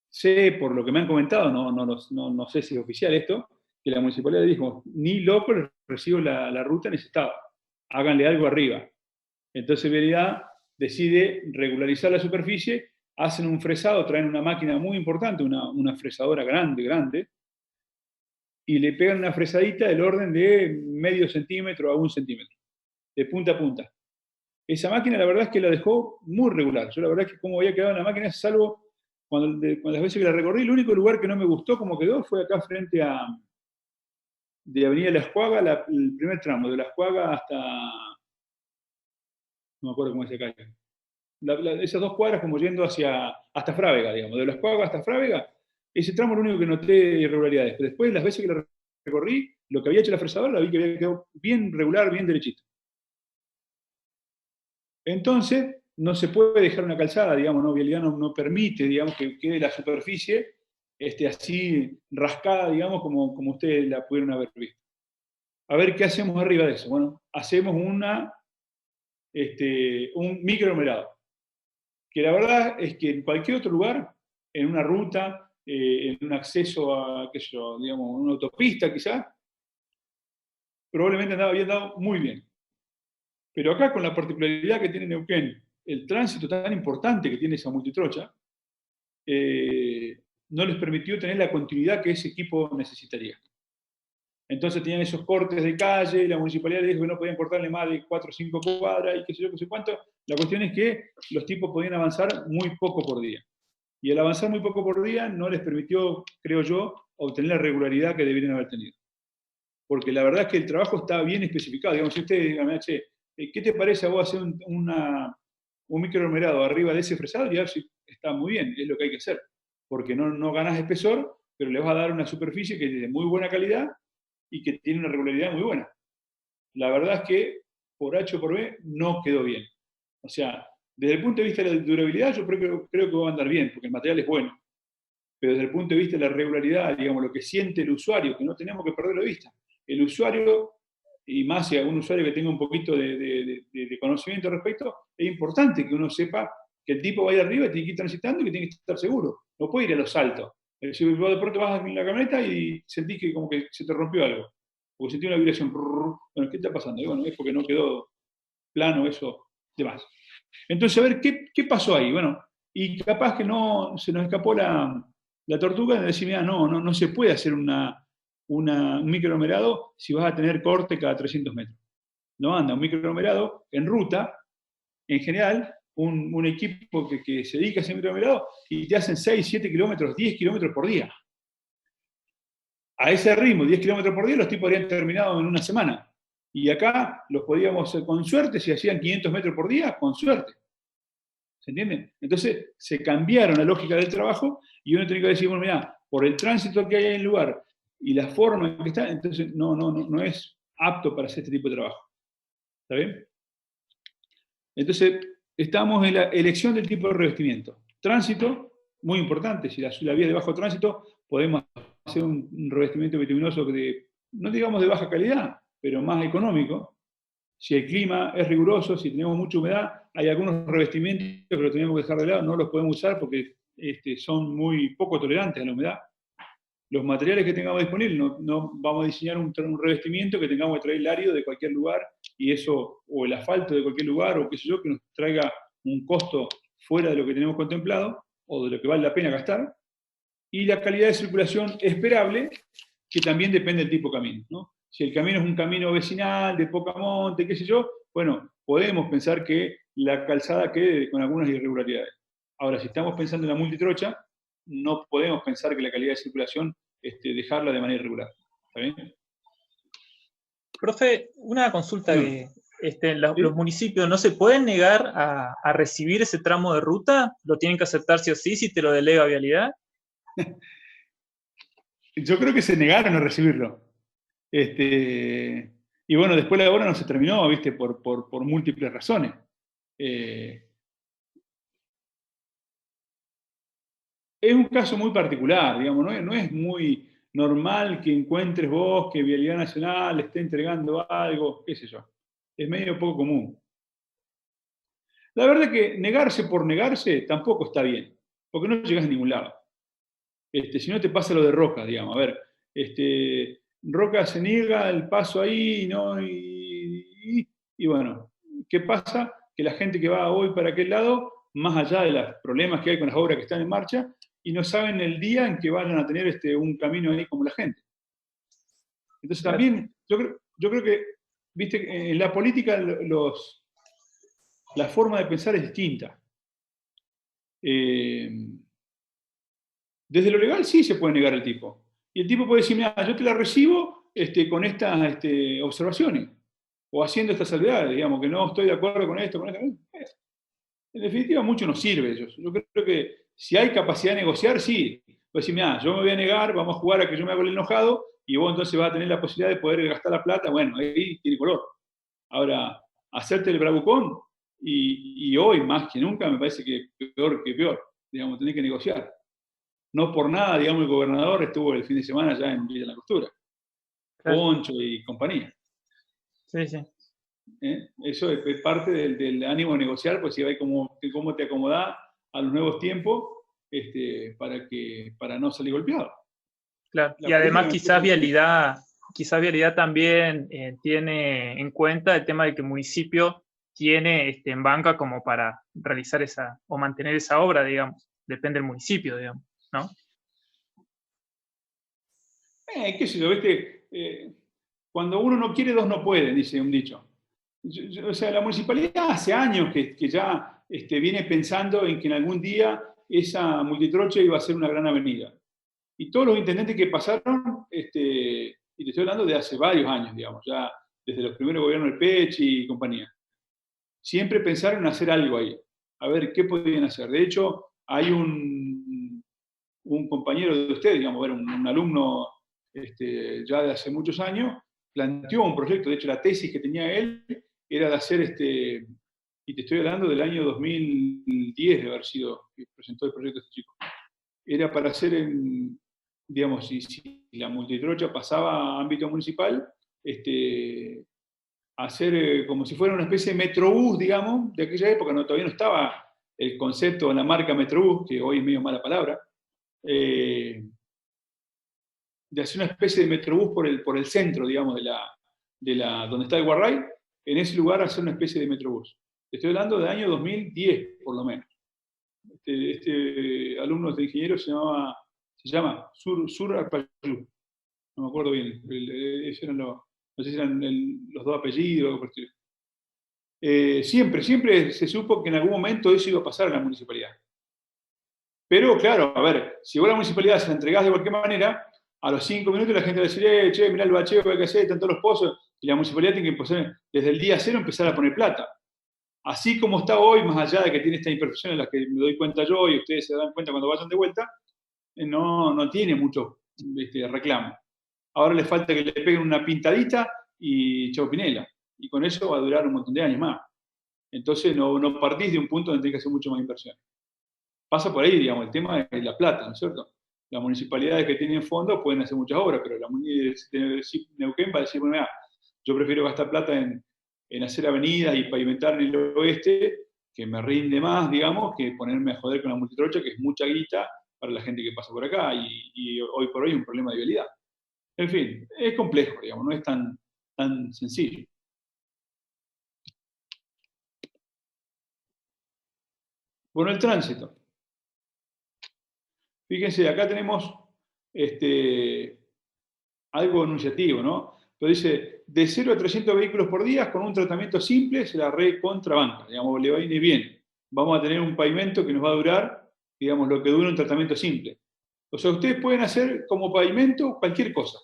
Sé, por lo que me han comentado, no sé si es oficial esto, que la municipalidad dijo, ni loco les recibo la ruta en ese estado, háganle algo arriba. Entonces Vialidad decide regularizar la superficie, hacen un fresado, traen una máquina muy importante, una fresadora grande, y le pegan una fresadita del orden de medio centímetro a 1 centímetro, de punta a punta. Esa máquina la verdad es que la dejó muy regular. Yo la verdad es que como había quedado en la máquina, salvo cuando las veces que la recorrí, el único lugar que no me gustó como quedó fue acá frente de Avenida La Escuaga, el primer tramo, de La Escuaga hasta... no me acuerdo cómo es esa calle. Esas 2 cuadras como yendo hasta Frávega, digamos, de La Escuaga hasta Frávega, ese tramo es lo único que noté irregularidades. Pero después, las veces que la recorrí, lo que había hecho la fresadora, la vi que había quedado bien regular, bien derechito. Entonces, no se puede dejar una calzada, digamos, ¿no? Vialidad no permite, digamos, que quede la superficie así rascada, digamos, como ustedes la pudieron haber visto. A ver, ¿qué hacemos arriba de eso? Bueno, hacemos un microaglomerado. Que la verdad es que en cualquier otro lugar, en una ruta, en un acceso a, qué sé yo, digamos, una autopista quizás, probablemente había andado muy bien. Pero acá, con la particularidad que tiene Neuquén, el tránsito tan importante que tiene esa multitrocha, no les permitió tener la continuidad que ese equipo necesitaría. Entonces tenían esos cortes de calle, y la municipalidad les dijo que no podían cortarle más de 4 o 5 cuadras, y qué sé yo, qué sé cuánto. La cuestión es que los tipos podían avanzar muy poco por día. Y el avanzar muy poco por día no les permitió, creo yo, obtener la regularidad que deberían haber tenido. Porque la verdad es que el trabajo está bien especificado. Digamos, si usted diga, che, ¿qué te parece a vos hacer un microaglomerado arriba de ese fresado? Y sí, está muy bien, es lo que hay que hacer. Porque no ganas espesor, pero le vas a dar una superficie que es de muy buena calidad y que tiene una regularidad muy buena. La verdad es que por H o por B no quedó bien. O sea, desde el punto de vista de la durabilidad yo creo que va a andar bien, porque el material es bueno. Pero desde el punto de vista de la regularidad, digamos, lo que siente el usuario, que no tenemos que perderlo de vista. El usuario, y más si algún usuario que tenga un poquito de conocimiento al respecto, es importante que uno sepa que el tipo va a ir arriba y tiene que ir transitando y que tiene que estar seguro. No puede ir a los saltos. Si vos de pronto vas en la camioneta y sentís que como que se te rompió algo, o sentís una vibración, bueno, ¿qué está pasando? Y bueno, es porque no quedó plano eso, demás. Entonces, a ver, ¿qué pasó ahí? Bueno, y capaz que no se nos escapó la tortuga de decir, mira, no se puede hacer un microaglomerado si vas a tener corte cada 300 metros. No anda, un microaglomerado en ruta, en general, un equipo que se dedica a ese microaglomerado y te hacen 6, 7 kilómetros, 10 kilómetros por día. A ese ritmo, 10 kilómetros por día, los tipos habrían terminado en una semana. Y acá los podíamos hacer con suerte, si hacían 500 metros por día, con suerte. ¿Se entiende? Entonces se cambiaron la lógica del trabajo y uno tiene que decir, bueno, mira, por el tránsito que hay en el lugar y la forma en que está, entonces no es apto para hacer este tipo de trabajo. ¿Está bien? Entonces, estamos en la elección del tipo de revestimiento. Tránsito, muy importante. Si la vía es de bajo tránsito, podemos hacer un revestimiento bituminoso no digamos de baja calidad, pero más económico. Si el clima es riguroso, si tenemos mucha humedad, hay algunos revestimientos que los tenemos que dejar de lado, no los podemos usar porque son muy poco tolerantes a la humedad. Los materiales que tengamos disponibles, no vamos a diseñar un revestimiento que tengamos que traer el árido de cualquier lugar y eso, o el asfalto de cualquier lugar, o qué sé yo, que nos traiga un costo fuera de lo que tenemos contemplado, o de lo que vale la pena gastar. Y la calidad de circulación esperable, que también depende del tipo de camino, ¿no? Si el camino es un camino vecinal, de poca monte, qué sé yo, bueno, podemos pensar que la calzada quede con algunas irregularidades. Ahora, si estamos pensando en la multitrocha, no podemos pensar que la calidad de circulación dejarla de manera irregular. ¿Está bien? Profe, una consulta Sí. que los municipios no se pueden negar a recibir ese tramo de ruta, lo tienen que aceptar sí o sí si te lo delega Vialidad. Yo creo que se negaron a recibirlo. Y bueno, después la obra no se terminó, ¿viste? Por múltiples razones. Es un caso muy particular, digamos, no es muy normal que encuentres vos que Vialidad Nacional esté entregando algo, qué sé yo. Es medio poco común. La verdad que negarse por negarse tampoco está bien, porque no llegas a ningún lado. Si no te pasa lo de Roca, digamos. A ver, Roca se niega el paso ahí, ¿no? Y bueno, ¿qué pasa? Que la gente que va hoy para aquel lado, más allá de los problemas que hay con las obras que están en marcha, y no saben el día en que vayan a tener un camino ahí como la gente. Entonces también, yo creo que, viste, en la política la forma de pensar es distinta. Desde lo legal sí se puede negar el tipo. Y el tipo puede decir, mira, yo te la recibo con estas observaciones, o haciendo estas salvedades, digamos, que no estoy de acuerdo con esto, En definitiva, mucho nos sirve eso. Yo creo que si hay capacidad de negociar, sí. Puede decir, mira, yo me voy a negar, vamos a jugar a que yo me hago el enojado, y vos entonces vas a tener la posibilidad de poder gastar la plata, bueno, ahí tiene color. Ahora, hacerte el bravucón, y hoy más que nunca me parece que peor, digamos, tenés que negociar. No por nada, digamos, el gobernador estuvo el fin de semana allá en Villa La Costura. Claro. Poncho y compañía. Sí, sí. Eso es parte del ánimo de negociar, pues si hay cómo te acomodás a los nuevos tiempos para no salir golpeado. Claro. Y además quizás Vialidad quizás Vialidad también tiene en cuenta el tema de que el municipio tiene en banca como para realizar esa o mantener esa obra, digamos. Depende del municipio, digamos, ¿no? Qué sé yo, ¿viste? Cuando uno no quiere, dos no pueden, dice un dicho. O sea, la municipalidad hace años que ya viene pensando en que en algún día esa multitrocha iba a ser una gran avenida. Y todos los intendentes que pasaron, y te estoy hablando de hace varios años, digamos, ya desde los primeros gobiernos del Pechi y compañía, siempre pensaron en hacer algo ahí, a ver qué podían hacer. De hecho, hay un compañero de usted, digamos, era un alumno ya de hace muchos años, planteó un proyecto. De hecho, la tesis que tenía él era de hacer, y te estoy hablando del año 2010 de haber sido, que presentó el proyecto este chico, era para hacer, digamos, si la multitrocha pasaba a ámbito municipal, hacer como si fuera una especie de Metrobús, digamos, de aquella época, todavía no estaba el concepto de la marca Metrobús, que hoy es medio mala palabra, de hacer una especie de Metrobús por el centro, digamos, donde está el Guarray, en ese lugar hacer una especie de Metrobús. Estoy hablando del año 2010, por lo menos. Este alumno de ingeniero se llama Sur Arpayú. No me acuerdo bien. Esos eran no sé si eran los dos apellidos o algo por el estilo. Siempre se supo que en algún momento eso iba a pasar en la municipalidad. Pero claro, a ver, si vos a la municipalidad se la entregás de cualquier manera, a los 5 minutos la gente va a decir, che, mirá el bacheo que hay que hacer, están todos los pozos, y la municipalidad tiene que empezar, desde el día cero empezar a poner plata. Así como está hoy, más allá de que tiene esta imperfección en las que me doy cuenta yo y ustedes se dan cuenta cuando vayan de vuelta, no tiene mucho reclamo. Ahora le falta que le peguen una pintadita y chau Pinela. Y con eso va a durar un montón de años más. Entonces no partís de un punto donde tenés que hacer mucho más inversión. Pasa por ahí, digamos, el tema es la plata, ¿no es cierto? Las municipalidades que tienen fondos pueden hacer muchas obras, pero la municipalidad de Neuquén va a decir, bueno, mira, yo prefiero gastar plata en hacer avenidas y pavimentar en el oeste, que me rinde más, digamos, que ponerme a joder con la multitrocha, que es mucha guita para la gente que pasa por acá, y hoy por hoy es un problema de vialidad. En fin, es complejo, digamos, no es tan sencillo. Bueno, el tránsito. Fíjense, acá tenemos algo enunciativo, ¿no? Pero dice, de 0 a 300 vehículos por día, con un tratamiento simple, se la recontrabanca, digamos, le va a ir bien. Vamos a tener un pavimento que nos va a durar, digamos, lo que dura un tratamiento simple. O sea, ustedes pueden hacer como pavimento cualquier cosa.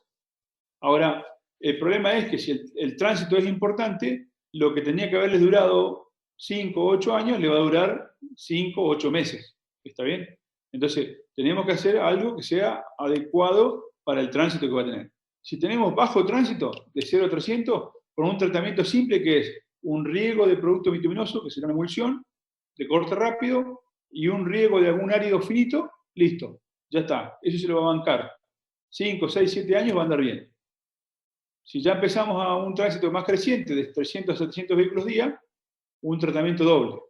Ahora, el problema es que si el tránsito es importante, lo que tenía que haberles durado 5 o 8 años, le va a durar 5 o 8 meses. ¿Está bien? Entonces, tenemos que hacer algo que sea adecuado para el tránsito que va a tener. Si tenemos bajo tránsito, de 0 a 300, con un tratamiento simple que es un riego de producto bituminoso, que será una emulsión, de corte rápido, y un riego de algún árido finito, listo, ya está. Eso se lo va a bancar. 5, 6, 7 años va a andar bien. Si ya empezamos a un tránsito más creciente, de 300 a 700 vehículos día, un tratamiento doble,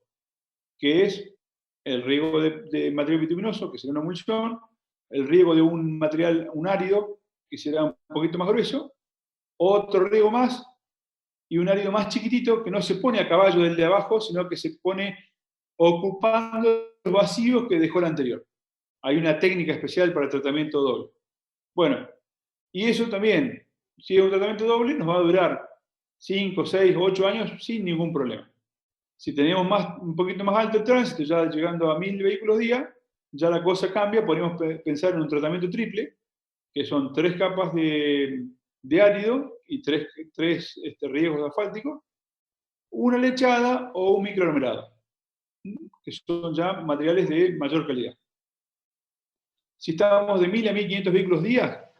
que es el riego de material bituminoso, que será una emulsión, el riego de un material, un árido, que será un poquito más grueso, otro riego más, y un árido más chiquitito, que no se pone a caballo del de abajo, sino que se pone ocupando los vacíos que dejó el anterior. Hay una técnica especial para el tratamiento doble. Bueno, y eso también, si es un tratamiento doble, nos va a durar 5, 6, 8 años sin ningún problema. Si tenemos un poquito más alto el tránsito, ya llegando a 1000 vehículos día, ya la cosa cambia, podemos pensar en un tratamiento triple, que son 3 capas de árido y 3 riegos asfálticos, una lechada o un microaglomerado, que son ya materiales de mayor calidad. Si estamos de 1000 a 1500 vehículos día,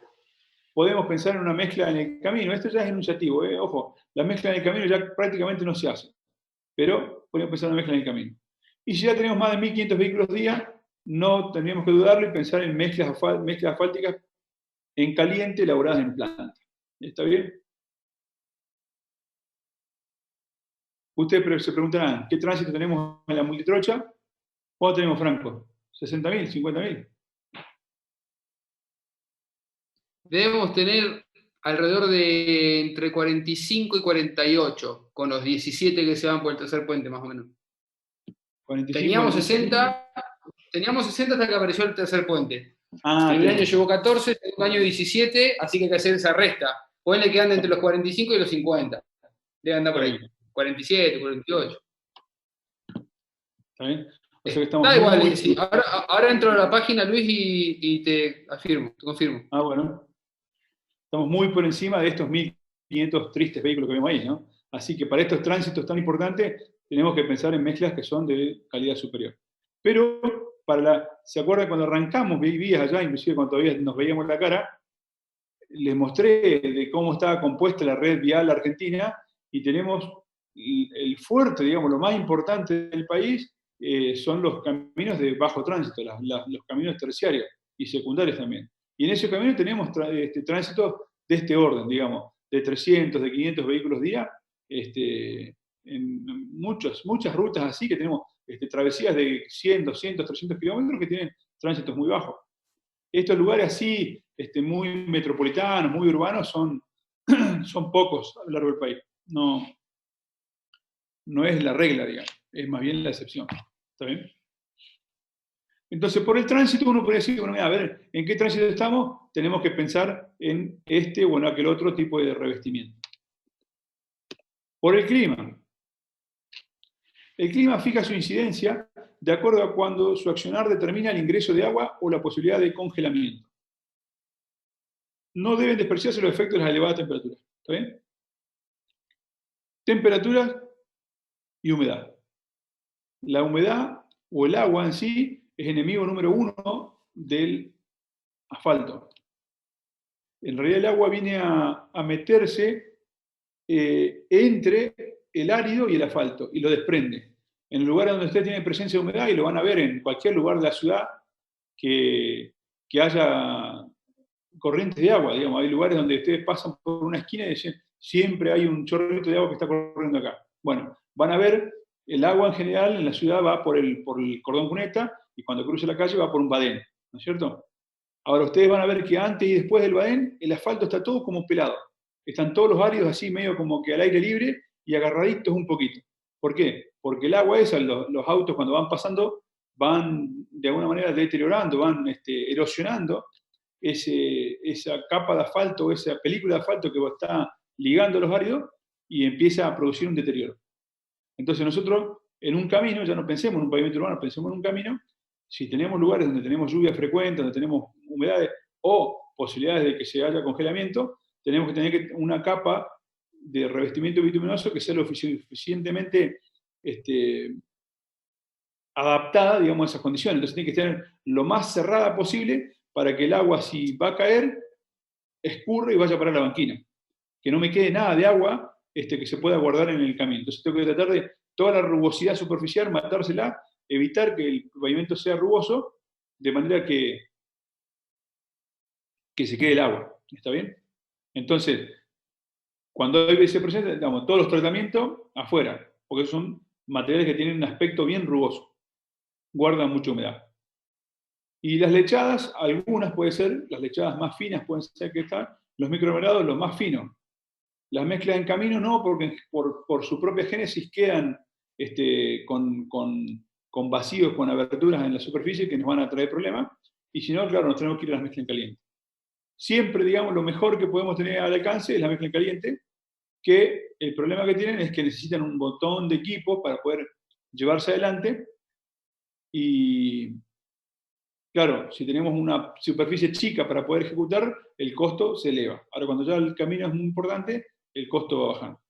podemos pensar en una mezcla en el camino. Esto ya es enunciativo, ojo, la mezcla en el camino ya prácticamente no se hace, pero podemos pensar en una mezcla en el camino. Y si ya tenemos más de 1500 vehículos día, no tendríamos que dudarlo y pensar en mezclas asfálticas en caliente elaboradas en planta. ¿Está bien? Ustedes se preguntarán, ¿qué tránsito tenemos en la multitrocha? ¿Cuánto tenemos, Franco? ¿60.000? ¿50.000? Debemos tener alrededor de entre 45 y 48, con los 17 que se van por el tercer puente, más o menos. 45, Teníamos 45. 60 hasta que apareció el tercer puente. Ah, El primer año bien. llevó 14, el segundo año 17, así que hay que hacer esa resta. Ponle que anda entre los 45 y los 50. Debe andar por ahí. 47, 48. ¿Está bien? O sea que estamos Da igual, muy- sí. Ahora entro a la página, Luis, y te afirmo, te confirmo. Ah, bueno. Estamos muy por encima de estos 1.500 tristes vehículos que vemos ahí, ¿no? Así que para estos tránsitos tan importantes tenemos que pensar en mezclas que son de calidad superior. Pero, ¿se acuerdan cuando arrancamos vías allá, inclusive cuando todavía nos veíamos la cara? Les mostré de cómo estaba compuesta la red vial argentina y tenemos el fuerte, digamos, lo más importante del país son los caminos de bajo tránsito, los caminos terciarios y secundarios también. Y en esos caminos tenemos tránsito de este orden, digamos, de 300, de 500 vehículos día, en muchas rutas así que tenemos travesías de 100, 200, 300 kilómetros que tienen tránsitos muy bajos. Estos lugares así, muy metropolitanos, muy urbanos, son pocos a lo largo del país. No es la regla, digamos, es más bien la excepción. ¿Está bien? Entonces, por el tránsito uno puede decir, bueno, mira, a ver, ¿en qué tránsito estamos? Tenemos que pensar en este o en aquel otro tipo de revestimiento. Por el clima. El clima fija su incidencia de acuerdo a cuando su accionar determina el ingreso de agua o la posibilidad de congelamiento. No deben despreciarse los efectos de las elevadas temperaturas. ¿Está bien? Temperaturas y humedad. La humedad o el agua en sí es enemigo número 1 del asfalto. En realidad el agua viene a meterse entre el árido y el asfalto y lo desprende. En el lugar donde usted tiene presencia de humedad, y lo van a ver en cualquier lugar de la ciudad que haya corrientes de agua, digamos, hay lugares donde ustedes pasan por una esquina y dicen, siempre hay un chorrito de agua que está corriendo acá. Bueno, van a ver, el agua en general en la ciudad va por el cordón cuneta y cuando cruza la calle va por un badén, ¿no es cierto? Ahora ustedes van a ver que antes y después del badén el asfalto está todo como pelado. Están todos los áridos así medio como que al aire libre y agarraditos un poquito. ¿Por qué? Porque el agua esa, los autos cuando van pasando, van de alguna manera deteriorando, van erosionando esa capa de asfalto, esa película de asfalto que está ligando los áridos y empieza a producir un deterioro. Entonces nosotros en un camino, ya no pensemos en un pavimento urbano, pensemos en un camino, si tenemos lugares donde tenemos lluvia frecuente, donde tenemos humedades o posibilidades de que se haya congelamiento, tenemos que tener una capa de revestimiento bituminoso que sea lo suficientemente adaptada, digamos, a esas condiciones. Entonces tiene que estar lo más cerrada posible para que el agua, si va a caer, escurra y vaya para la banquina. Que no me quede nada de agua que se pueda guardar en el camino. Entonces tengo que tratar de toda la rugosidad superficial, matársela, evitar que el pavimento sea rugoso, de manera que se quede el agua. ¿Está bien? Entonces, cuando hay ese proceso, digamos, todos los tratamientos afuera, porque son materiales que tienen un aspecto bien rugoso, guardan mucha humedad. Y las lechadas, algunas pueden ser, las lechadas más finas pueden ser que están, los micromercados los más finos. Las mezclas en camino no, porque por su propia génesis quedan con vacíos, con aberturas en la superficie que nos van a traer problemas, y si no, claro, nos tenemos que ir a las mezclas en caliente. Siempre, digamos, lo mejor que podemos tener al alcance es la mezcla en caliente, que el problema que tienen es que necesitan un montón de equipos para poder llevarse adelante, y claro, si tenemos una superficie chica para poder ejecutar, el costo se eleva. Ahora, cuando ya el camino es muy importante, el costo va bajando.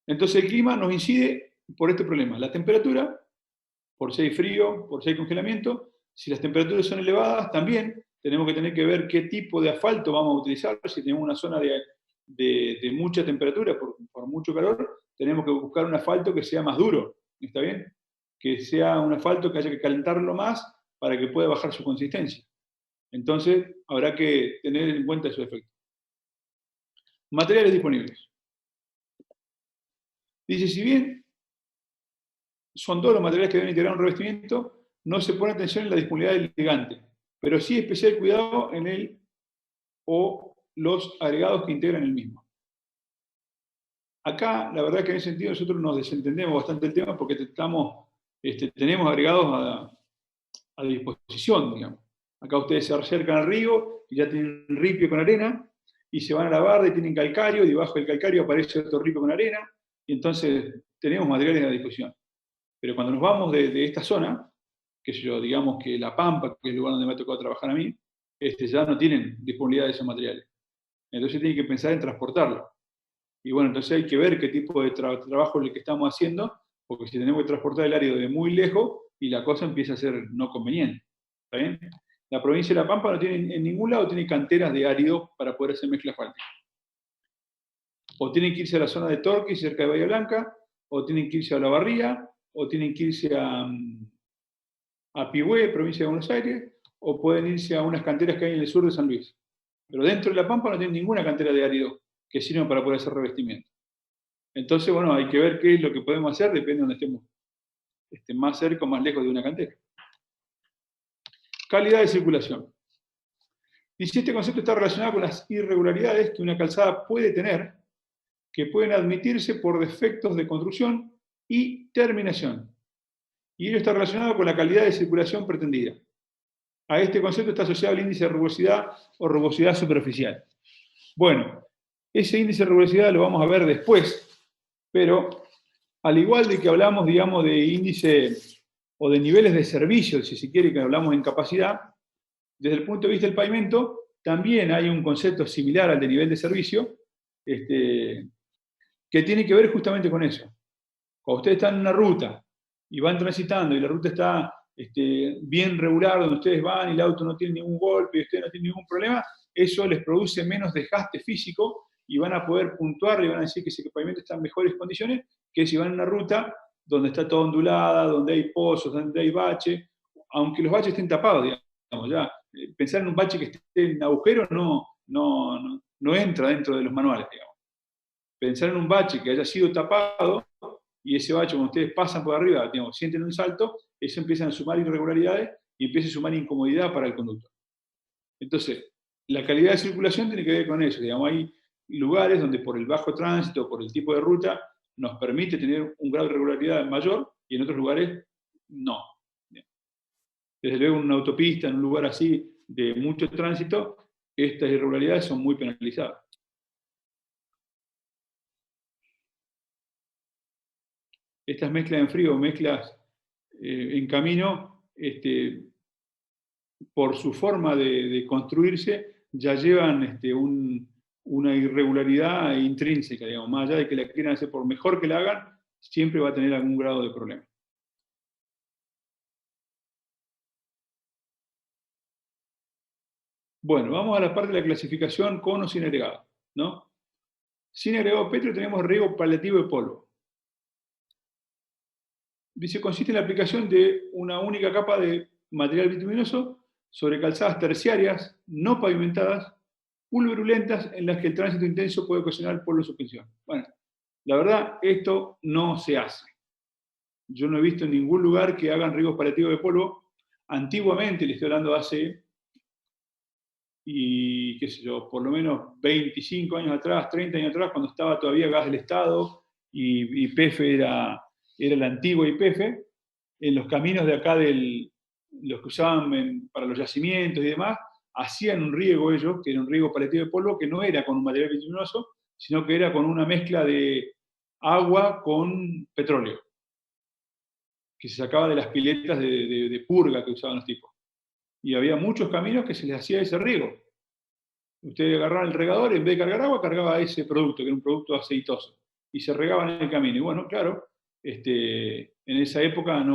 Entonces el clima nos incide por este problema. La temperatura, por si hay frío, por si hay congelamiento. Si las temperaturas son elevadas, también tenemos que tener que ver qué tipo de asfalto vamos a utilizar. Si tenemos una zona de mucha temperatura, por mucho calor, tenemos que buscar un asfalto que sea más duro. ¿Está bien? Que sea un asfalto que haya que calentarlo más para que pueda bajar su consistencia. Entonces, habrá que tener en cuenta su efecto. Materiales disponibles. Dice, si bien son todos los materiales que deben integrar un revestimiento, no se pone atención en la disponibilidad del ligante, pero sí especial cuidado en el o los agregados que integran el mismo. Acá, la verdad que en ese sentido nosotros nos desentendemos bastante del tema porque tenemos agregados a disposición, digamos. Acá ustedes se acercan al río y ya tienen un ripio con arena, y se van a la barda y tienen calcario, y debajo del calcario aparece otro ripio con arena, y entonces tenemos materiales a disposición. Pero cuando nos vamos de esta zona, que yo digamos que La Pampa, que es el lugar donde me ha tocado trabajar a mí, ya no tienen disponibilidad de esos materiales. Entonces tienen que pensar en transportarlo. Y bueno, entonces hay que ver qué tipo de trabajo es el que estamos haciendo, porque si tenemos que transportar el árido de muy lejos, y la cosa empieza a ser no conveniente. ¿Está bien? La provincia de La Pampa no tiene, en ningún lado tiene canteras de árido para poder hacer mezcla asfáltica. O tienen que irse a la zona de Torquay, cerca de Bahía Blanca, o tienen que irse a La Barría, o tienen que irse a Pigüé, provincia de Buenos Aires, o pueden irse a unas canteras que hay en el sur de San Luis. Pero dentro de La Pampa no tienen ninguna cantera de árido que sirva para poder hacer revestimiento. Entonces, bueno, hay que ver qué es lo que podemos hacer, depende de donde estemos, más cerca o más lejos de una cantera. Calidad de circulación. Dice, este concepto está relacionado con las irregularidades que una calzada puede tener, que pueden admitirse por defectos de construcción y terminación. Y ello está relacionado con la calidad de circulación pretendida. A este concepto está asociado el índice de rugosidad o rugosidad superficial. Bueno, ese índice de rugosidad lo vamos a ver después, pero al igual de que hablamos, digamos, de índice o de niveles de servicio, si se quiere, que hablamos en capacidad, desde el punto de vista del pavimento, también hay un concepto similar al de nivel de servicio, que tiene que ver justamente con eso. Cuando ustedes están en una ruta y van transitando y la ruta está bien regular, donde ustedes van y el auto no tiene ningún golpe y ustedes no tienen ningún problema, eso les produce menos desgaste físico y van a poder puntuar y van a decir que ese pavimento está en mejores condiciones que si van en una ruta donde está toda ondulada, donde hay pozos, donde hay bache, aunque los baches estén tapados, digamos, ya. Pensar en un bache que esté en agujero no entra dentro de los manuales, digamos. Pensar en un bache que haya sido tapado y ese bache, cuando ustedes pasan por arriba, digamos, sienten un salto, eso empiezan a sumar irregularidades y empieza a sumar incomodidad para el conductor. Entonces, la calidad de circulación tiene que ver con eso, digamos, hay lugares donde por el bajo tránsito, por el tipo de ruta, nos permite tener un grado de regularidad mayor y en otros lugares no. Desde luego en una autopista, en un lugar así de mucho tránsito, estas irregularidades son muy penalizadas. Estas mezclas en frío, mezclas en camino, por su forma de construirse, ya llevan una irregularidad intrínseca, digamos, más allá de que la quieran hacer por mejor que la hagan, siempre va a tener algún grado de problema. Bueno, vamos a la parte de la clasificación con o sin agregado, ¿no? Sin agregado petro tenemos riego paliativo de polvo. Dice, consiste en la aplicación de una única capa de material bituminoso sobre calzadas terciarias no pavimentadas, pulverulentas, en las que el tránsito intenso puede ocasionar polvo de suspensión. Bueno, la verdad, esto no se hace. Yo no he visto en ningún lugar que hagan riegos paliativos de polvo. Antiguamente, le estoy hablando hace, y qué sé yo, por lo menos 25 años atrás, 30 años atrás, cuando estaba todavía Gas del Estado y YPF era la antigua YPF, en los caminos de acá, los que usaban para los yacimientos y demás, hacían un riego ellos, que era un riego paliativo de polvo, que no era con un material bituminoso, sino que era con una mezcla de agua con petróleo, que se sacaba de las piletas de purga que usaban los tipos. Y había muchos caminos que se les hacía ese riego. Usted agarraba el regador, en vez de cargar agua, cargaba ese producto, que era un producto aceitoso, y se regaba en el camino. Y bueno, claro, en esa época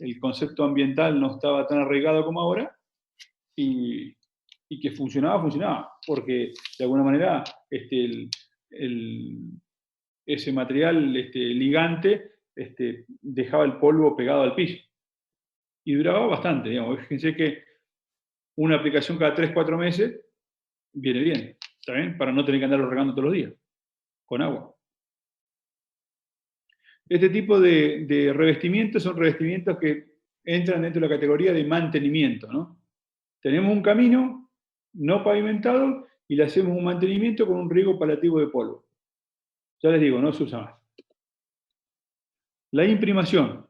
el concepto ambiental no estaba tan arraigado como ahora, y que funcionaba, porque de alguna manera ese material ligante dejaba el polvo pegado al piso. Y duraba bastante, digamos. Fíjense que una aplicación cada 3-4 meses viene bien, ¿está bien? Para no tener que andarlo regando todos los días, con agua. Este tipo de revestimientos son revestimientos que entran dentro de la categoría de mantenimiento, ¿no? Tenemos un camino no pavimentado y le hacemos un mantenimiento con un riego paliativo de polvo. Ya les digo, no se usa más. La imprimación.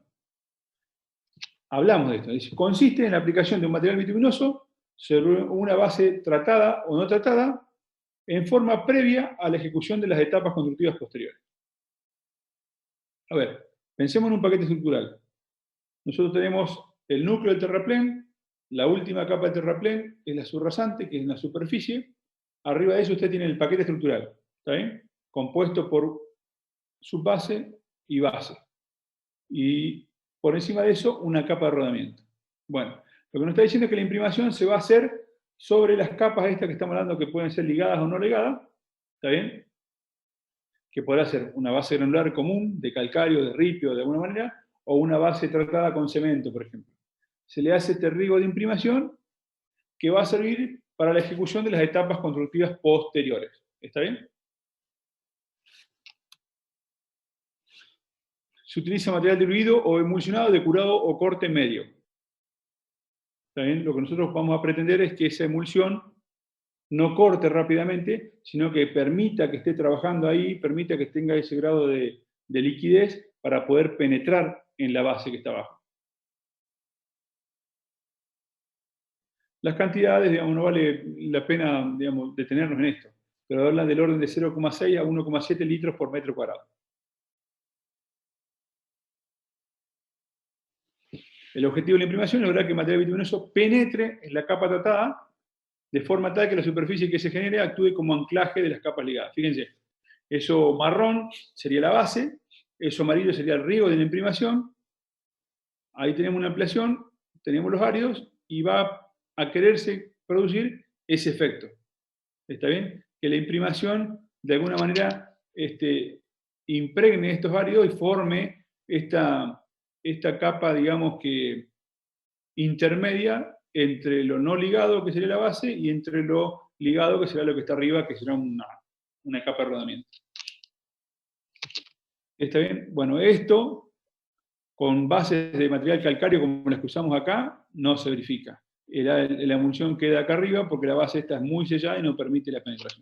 Hablamos de esto. Dice, consiste en la aplicación de un material bituminoso sobre una base tratada o no tratada en forma previa a la ejecución de las etapas constructivas posteriores. A ver, pensemos en un paquete estructural. Nosotros tenemos el núcleo del terraplén, la última capa del terraplén es la subrasante, que es la superficie. Arriba de eso usted tiene el paquete estructural, ¿está bien? Compuesto por subbase y base. Y por encima de eso, una capa de rodamiento. Bueno, lo que nos está diciendo es que la imprimación se va a hacer sobre las capas estas que estamos hablando, que pueden ser ligadas o no ligadas, ¿está bien? Que podrá ser una base granular común, de calcario, de ripio, de alguna manera, o una base tratada con cemento, por ejemplo. Se le hace este riego de imprimación que va a servir para la ejecución de las etapas constructivas posteriores. ¿Está bien? Se utiliza material diluido o emulsionado de curado o corte medio. ¿Está bien? Lo que nosotros vamos a pretender es que esa emulsión no corte rápidamente, sino que permita que esté trabajando ahí, permita que tenga ese grado de liquidez para poder penetrar en la base que está abajo. Las cantidades, digamos, no vale la pena, digamos, detenernos en esto, pero hablan del orden de 0,6 a 1,7 litros por metro cuadrado. El objetivo de la imprimación es lograr que el material bituminoso penetre en la capa tratada de forma tal que la superficie que se genere actúe como anclaje de las capas ligadas. Fíjense, eso marrón sería la base, eso amarillo sería el riego de la imprimación, ahí tenemos una ampliación, tenemos los áridos y va a quererse producir ese efecto. ¿Está bien? Que la imprimación de alguna manera impregne estos áridos y forme esta capa, digamos, que intermedia entre lo no ligado, que sería la base, y entre lo ligado, que será lo que está arriba, que será una capa de rodamiento. ¿Está bien? Bueno, esto, con bases de material calcáreo como las que usamos acá, no se verifica. La emulsión queda acá arriba porque la base esta es muy sellada y no permite la penetración.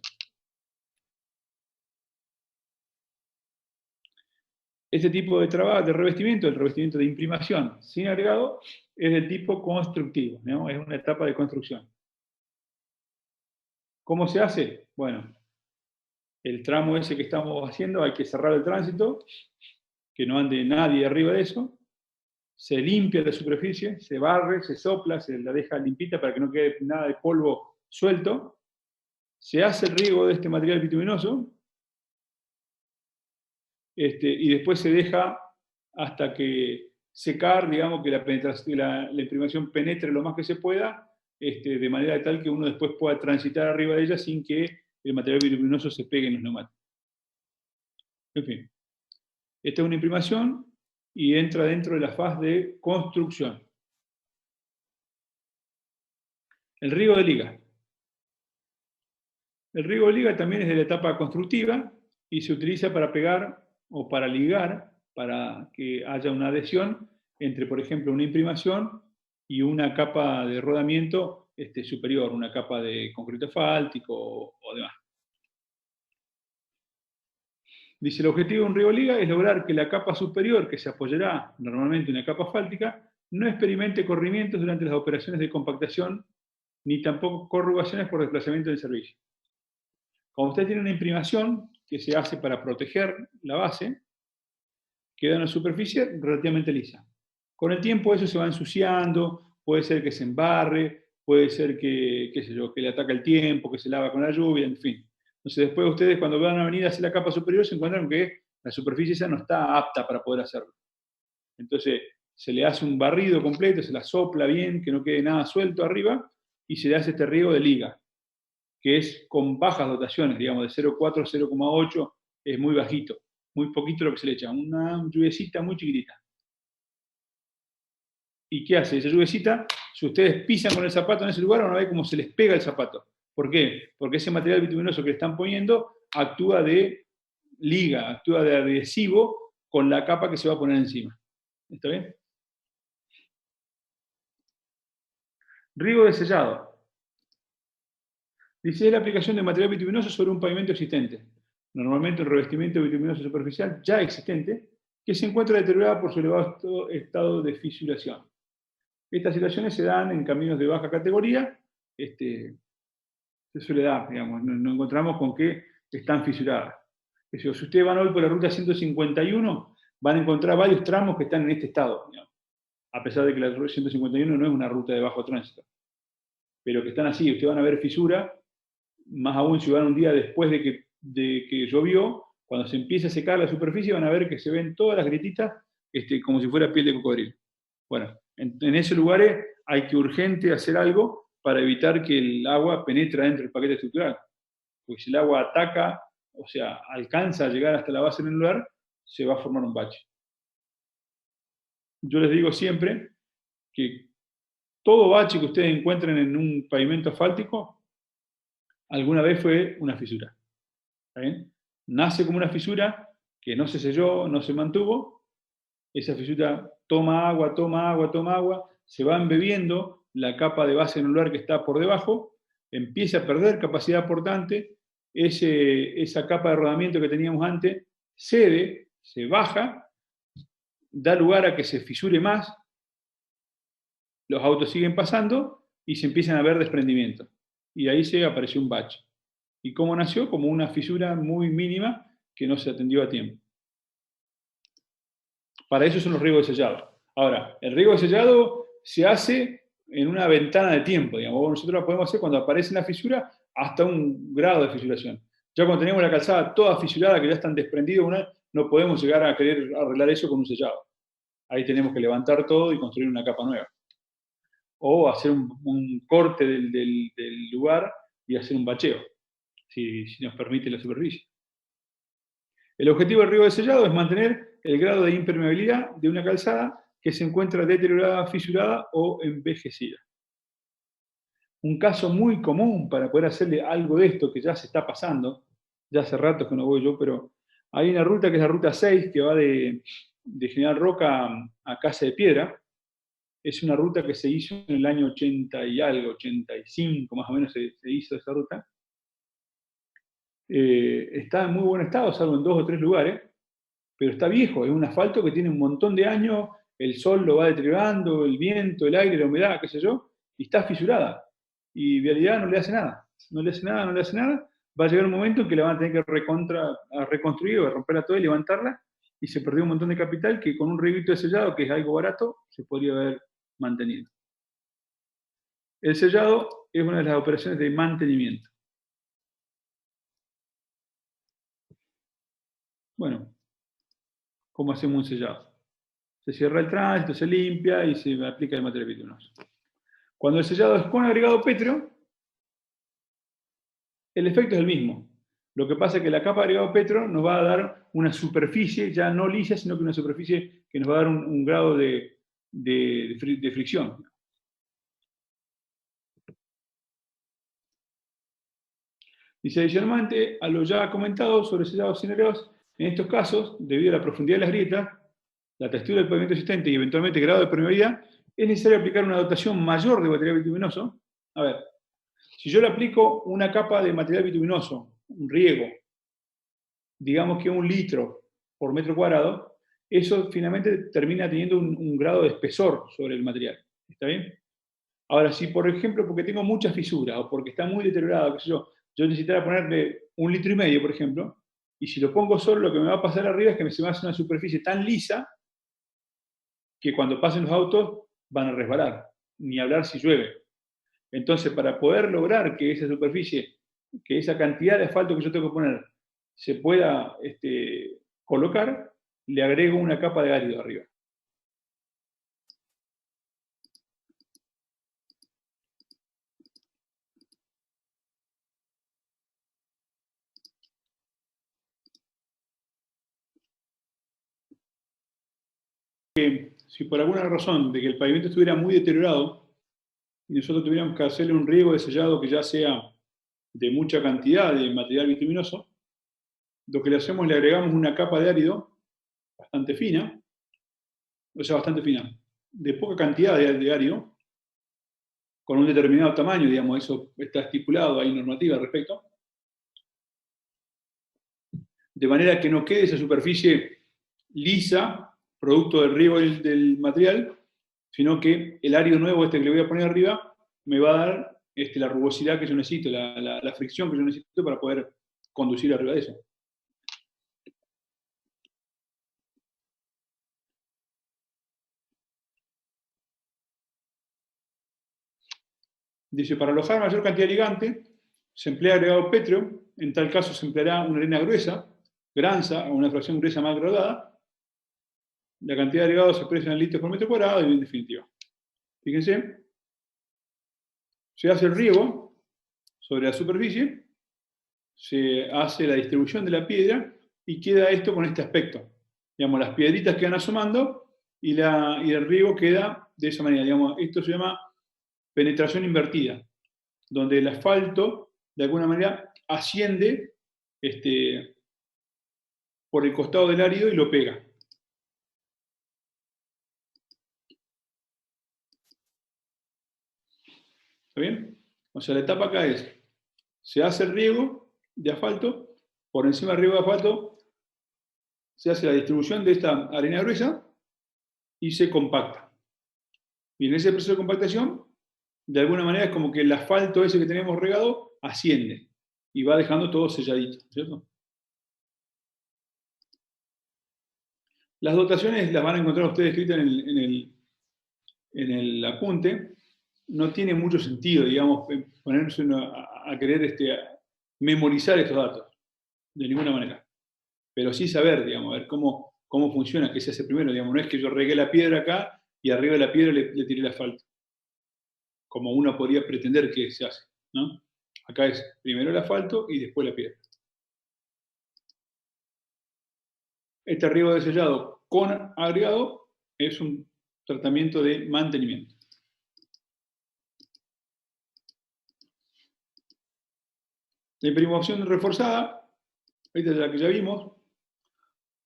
Este tipo de trabajo de revestimiento, el revestimiento de imprimación sin agregado, es del tipo constructivo, ¿no? Es una etapa de construcción. ¿Cómo se hace? Bueno, el tramo ese que estamos haciendo, hay que cerrar el tránsito, que no ande nadie arriba de eso, se limpia la superficie, se barre, se sopla, se la deja limpita para que no quede nada de polvo suelto, se hace el riego de este material bituminoso, y después se deja hasta que secar, digamos, que la imprimación penetre lo más que se pueda, de manera tal que uno después pueda transitar arriba de ella sin que el material bituminoso se pegue en los neumáticos. En fin, esta es una imprimación y entra dentro de la fase de construcción. El riego de liga. El riego de liga también es de la etapa constructiva y se utiliza para pegar o para ligar, para que haya una adhesión entre, por ejemplo, una imprimación y una capa de rodamiento superior, una capa de concreto asfáltico o demás. Dice, el objetivo de un riego de liga es lograr que la capa superior, que se apoyará normalmente en una capa asfáltica, no experimente corrimientos durante las operaciones de compactación, ni tampoco corrugaciones por desplazamiento del servicio. Cuando usted tiene una imprimación que se hace para proteger la base, queda una superficie relativamente lisa. Con el tiempo eso se va ensuciando, puede ser que se embarre, puede ser que, qué sé yo, que le ataca el tiempo, que se lava con la lluvia, en fin. Entonces después ustedes cuando van a venir hacia la capa superior se encuentran que la superficie esa no está apta para poder hacerlo. Entonces se le hace un barrido completo, se la sopla bien, que no quede nada suelto arriba, y se le hace este riego de liga, que es con bajas dotaciones, digamos, de 0,4 a 0,8, es muy bajito, muy poquito lo que se le echa, una lluviecita muy chiquitita. ¿Y qué hace? Esa lluviecita, si ustedes pisan con el zapato en ese lugar, van a ver cómo se les pega el zapato. ¿Por qué? Porque ese material bituminoso que le están poniendo actúa de liga, actúa de adhesivo con la capa que se va a poner encima. ¿Está bien? Riego de sellado. Dice, es la aplicación de material bituminoso sobre un pavimento existente. Normalmente un revestimiento bituminoso superficial ya existente, que se encuentra deteriorada por su elevado estado de fisuración. Estas situaciones se dan en caminos de baja categoría, se suele dar, digamos, nos encontramos con que están fisuradas. Si ustedes van hoy por la ruta 151, van a encontrar varios tramos que están en este estado, digamos, a pesar de que la ruta 151 no es una ruta de bajo tránsito, pero que están así, ustedes van a ver fisura, más aún si van un día después de que llovió, cuando se empieza a secar la superficie van a ver que se ven todas las grietitas como si fuera piel de cocodrilo. Bueno, en esos lugares hay que urgente hacer algo para evitar que el agua penetre dentro del paquete estructural. Porque si el agua ataca, o sea, alcanza a llegar hasta la base del lugar, se va a formar un bache. Yo les digo siempre que todo bache que ustedes encuentren en un pavimento asfáltico, alguna vez fue una fisura. ¿Está bien? Nace como una fisura que no se selló, no se mantuvo. Esa fisura toma agua, se va embebiendo la capa de base granular que está por debajo, empieza a perder capacidad portante, esa capa de rodamiento que teníamos antes cede, se baja, da lugar a que se fisure más, los autos siguen pasando y se empiezan a ver desprendimientos. Y ahí apareció un bache. ¿Y cómo nació? Como una fisura muy mínima que no se atendió a tiempo. Para eso son los riegos de sellado. Ahora, el riego de sellado se hace en una ventana de tiempo, digamos. Nosotros lo podemos hacer cuando aparece la fisura hasta un grado de fisuración. Ya cuando tenemos la calzada toda fisurada, que ya están desprendidos, no podemos llegar a querer arreglar eso con un sellado. Ahí tenemos que levantar todo y construir una capa nueva. O hacer un corte del lugar y hacer un bacheo, si nos permite la superficie. El objetivo del riego de sellado es mantener el grado de impermeabilidad de una calzada que se encuentra deteriorada, fisurada o envejecida. Un caso muy común para poder hacerle algo de esto que ya se está pasando, ya hace rato que no voy yo, pero hay una ruta que es la ruta 6 que va de General Roca a Casa de Piedra. Es una ruta que se hizo en el año 80 y algo, 85 más o menos se hizo esa ruta. Está en muy buen estado, salvo en 2 o 3 lugares, pero está viejo, es un asfalto que tiene un montón de años, el sol lo va deteriorando, el viento, el aire, la humedad, qué sé yo, y está fisurada. Y Vialidad no le hace nada, no le hace nada, va a llegar un momento en que la van a tener que reconstruir o romperla toda y levantarla, y se perdió un montón de capital que con un riguito de sellado, que es algo barato, se podría haber mantenido. El sellado es una de las operaciones de mantenimiento. Bueno, ¿cómo hacemos un sellado? Se cierra el tránsito, se limpia y se aplica el material bituminoso. Cuando el sellado es con agregado pétreo, el efecto es el mismo. Lo que pasa es que la capa de agregado pétreo nos va a dar una superficie ya no lisa, sino que una superficie que nos va a dar un grado de fricción. Dice, adicionalmente a lo ya comentado sobre sellados cinereos, en estos casos, debido a la profundidad de las grietas, la textura del pavimento existente y eventualmente el grado de permeabilidad, es necesario aplicar una dotación mayor de material bituminoso. A ver, si yo le aplico una capa de material bituminoso, un riego, digamos que 1 litro por metro cuadrado, eso finalmente termina teniendo un grado de espesor sobre el material. ¿Está bien? Ahora, si por ejemplo, porque tengo mucha fisura o porque está muy deteriorado, qué sé yo necesitara ponerle 1,5 litros, por ejemplo, y si lo pongo solo, lo que me va a pasar arriba es que se me hace una superficie tan lisa que cuando pasen los autos van a resbalar, ni hablar si llueve. Entonces, para poder lograr que esa superficie, que esa cantidad de asfalto que yo tengo que poner, se pueda colocar, le agrego una capa de árido arriba. Si por alguna razón de que el pavimento estuviera muy deteriorado y nosotros tuviéramos que hacerle un riego de sellado que ya sea de mucha cantidad de material bituminoso, lo que le hacemos le agregamos una capa de árido bastante fina, de poca cantidad de árido, con un determinado tamaño, digamos, eso está estipulado, hay normativa al respecto. De manera que no quede esa superficie lisa, producto del riego del material, sino que el árido nuevo que le voy a poner arriba me va a dar la rugosidad que yo necesito, la fricción que yo necesito para poder conducir arriba de eso. Dice, para alojar mayor cantidad de ligante, se emplea agregado pétreo, en tal caso se empleará una arena gruesa, granza, o una fracción gruesa más graduada. La cantidad de agregado se expresa en litros por metro cuadrado y en definitiva. Fíjense, se hace el riego sobre la superficie, se hace la distribución de la piedra y queda esto con este aspecto. Digamos, las piedritas quedan asomando y el riego queda de esa manera. Digamos, esto se llama penetración invertida, donde el asfalto, de alguna manera, asciende por el costado del árido y lo pega. ¿Está bien? O sea, la etapa acá es, se hace el riego de asfalto, por encima del riego de asfalto se hace la distribución de esta arena gruesa y se compacta. Y en ese proceso de compactación, de alguna manera es como que el asfalto ese que tenemos regado asciende y va dejando todo selladito, ¿cierto? Las dotaciones las van a encontrar ustedes escritas en el apunte. No tiene mucho sentido, digamos, ponerse a querer memorizar estos datos, de ninguna manera. Pero sí saber, digamos, a ver cómo funciona, qué se hace primero, digamos. No es que yo regué la piedra acá y arriba de la piedra le tiré el asfalto, como uno podría pretender que se hace, ¿no? Acá es primero el asfalto y después la piedra. Este riego de sellado con agregado es un tratamiento de mantenimiento. La imprimación reforzada, esta es la que ya vimos,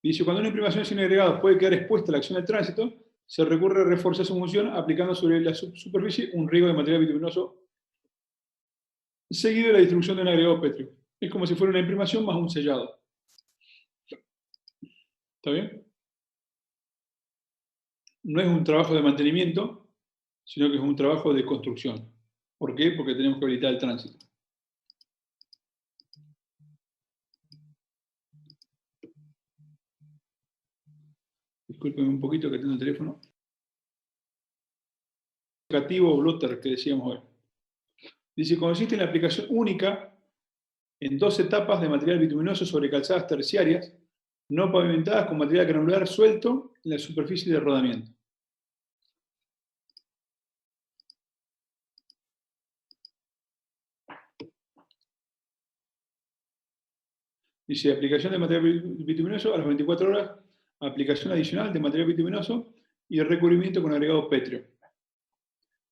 dice, cuando una imprimación sin agregados puede quedar expuesta a la acción del tránsito, se recurre a reforzar su función aplicando sobre la superficie un riego de material bituminoso seguido de la distribución de un agregado pétreo. Es como si fuera una imprimación más un sellado. ¿Está bien? No es un trabajo de mantenimiento, sino que es un trabajo de construcción. ¿Por qué? Porque tenemos que habilitar el tránsito. Discúlpenme un poquito que tengo el teléfono. Aplicativo blotter que decíamos hoy. Dice, consiste en la aplicación única en 2 etapas de material bituminoso sobre calzadas terciarias no pavimentadas con material granular suelto en la superficie de rodamiento. Dice, aplicación de material bituminoso a las 24 horas, aplicación adicional de material bituminoso y recubrimiento con agregado pétreo.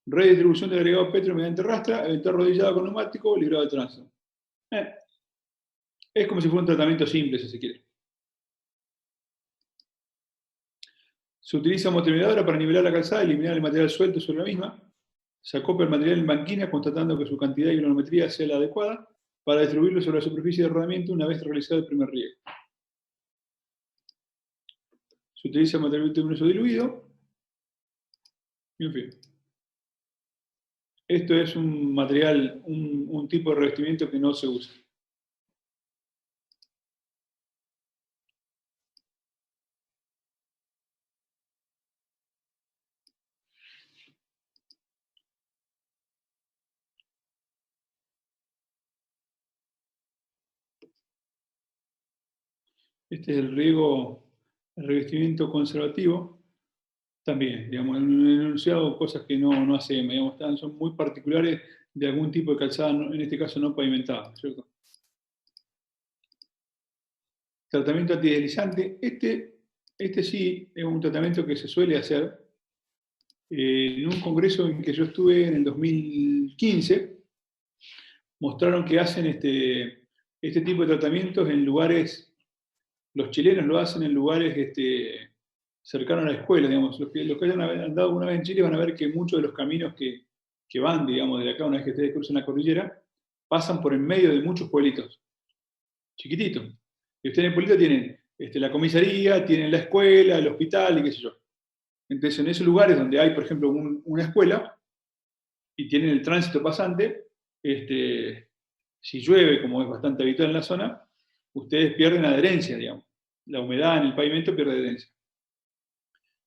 Redistribución del agregado pétreo mediante rastra, eventual rodillado con neumático, librado de tránsito. Es como si fuera un tratamiento simple, si se quiere. Se utiliza motorizadora para nivelar la calzada y eliminar el material suelto sobre la misma. Se acopla el material en banquina constatando que su cantidad y granulometría sea la adecuada para distribuirlo sobre la superficie de rodamiento una vez realizado el primer riego. Se utiliza material bituminoso diluido. Y en fin. Esto es un material, un tipo de revestimiento que no se usa. Este es el riego, el revestimiento conservativo. También, digamos, en el enunciado cosas que no hacemos, digamos, son muy particulares de algún tipo de calzada, en este caso no pavimentada, ¿cierto? Tratamiento antideslizante. Este sí es un tratamiento que se suele hacer. En un congreso en que yo estuve en el 2015, mostraron que hacen este tipo de tratamientos en lugares, los chilenos lo hacen en lugares cercanos a la escuela, digamos. Los que hayan andado alguna vez en Chile van a ver que muchos de los caminos que que van, digamos, de acá, una vez que ustedes cruzan la cordillera, pasan por en medio de muchos pueblitos, chiquititos. Y ustedes en el pueblito tienen la comisaría, tienen la escuela, el hospital y qué sé yo. Entonces, en esos lugares donde hay, por ejemplo, una escuela y tienen el tránsito pasante, si llueve, como es bastante habitual en la zona, ustedes pierden adherencia, digamos. La humedad en el pavimento pierde adherencia.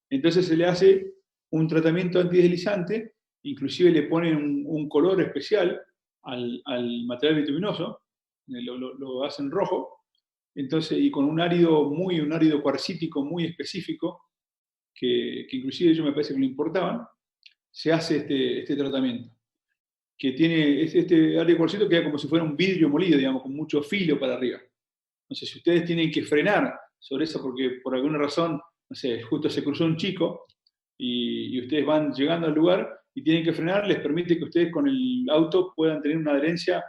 Entonces se le hace un tratamiento antideslizante, inclusive le ponen un color especial al material bituminoso, lo hacen rojo, entonces, y con un árido cuarcítico muy específico, que inclusive ellos me parece que lo importaban, se hace este tratamiento. Que tiene este árido cuarcítico, queda como si fuera un vidrio molido, digamos, con mucho filo para arriba. Entonces, si ustedes tienen que frenar sobre eso porque por alguna razón, no sé, justo se cruzó un chico y ustedes van llegando al lugar y tienen que frenar, les permite que ustedes con el auto puedan tener una adherencia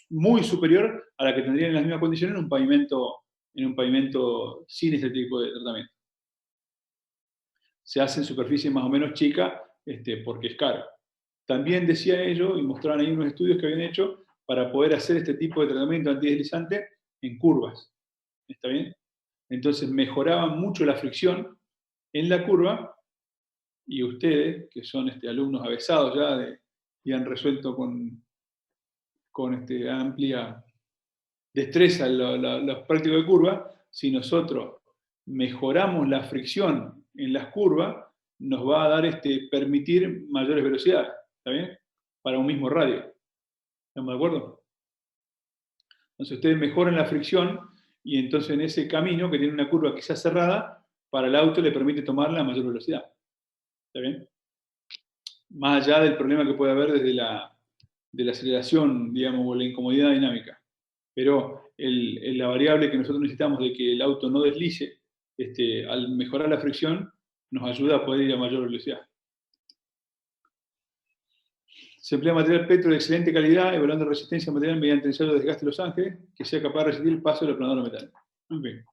muy superior a la que tendrían en las mismas condiciones en un pavimento sin este tipo de tratamiento. Se hace en superficie más o menos chica porque es caro. También decían ellos, y mostraban ahí unos estudios que habían hecho, para poder hacer este tipo de tratamiento antideslizante en curvas. ¿Está bien? Entonces mejoraban mucho la fricción en la curva, y ustedes, que son alumnos avesados ya y han resuelto con amplia destreza los prácticos de curva, si nosotros mejoramos la fricción en las curvas, nos va a dar permitir mayores velocidades, ¿está bien? Para un mismo radio. ¿Estamos de acuerdo? Entonces ustedes mejoran la fricción y entonces en ese camino, que tiene una curva quizás cerrada, para el auto le permite tomar la mayor velocidad. ¿Está bien? Más allá del problema que puede haber desde la aceleración, digamos, o la incomodidad dinámica. Pero la variable que nosotros necesitamos de que el auto no deslice, al mejorar la fricción, nos ayuda a poder ir a mayor velocidad. Se emplea material petro de excelente calidad, evaluando resistencia al material mediante ensayo de desgaste de Los Ángeles, que sea capaz de resistir el paso de la planadora metálica. En fin.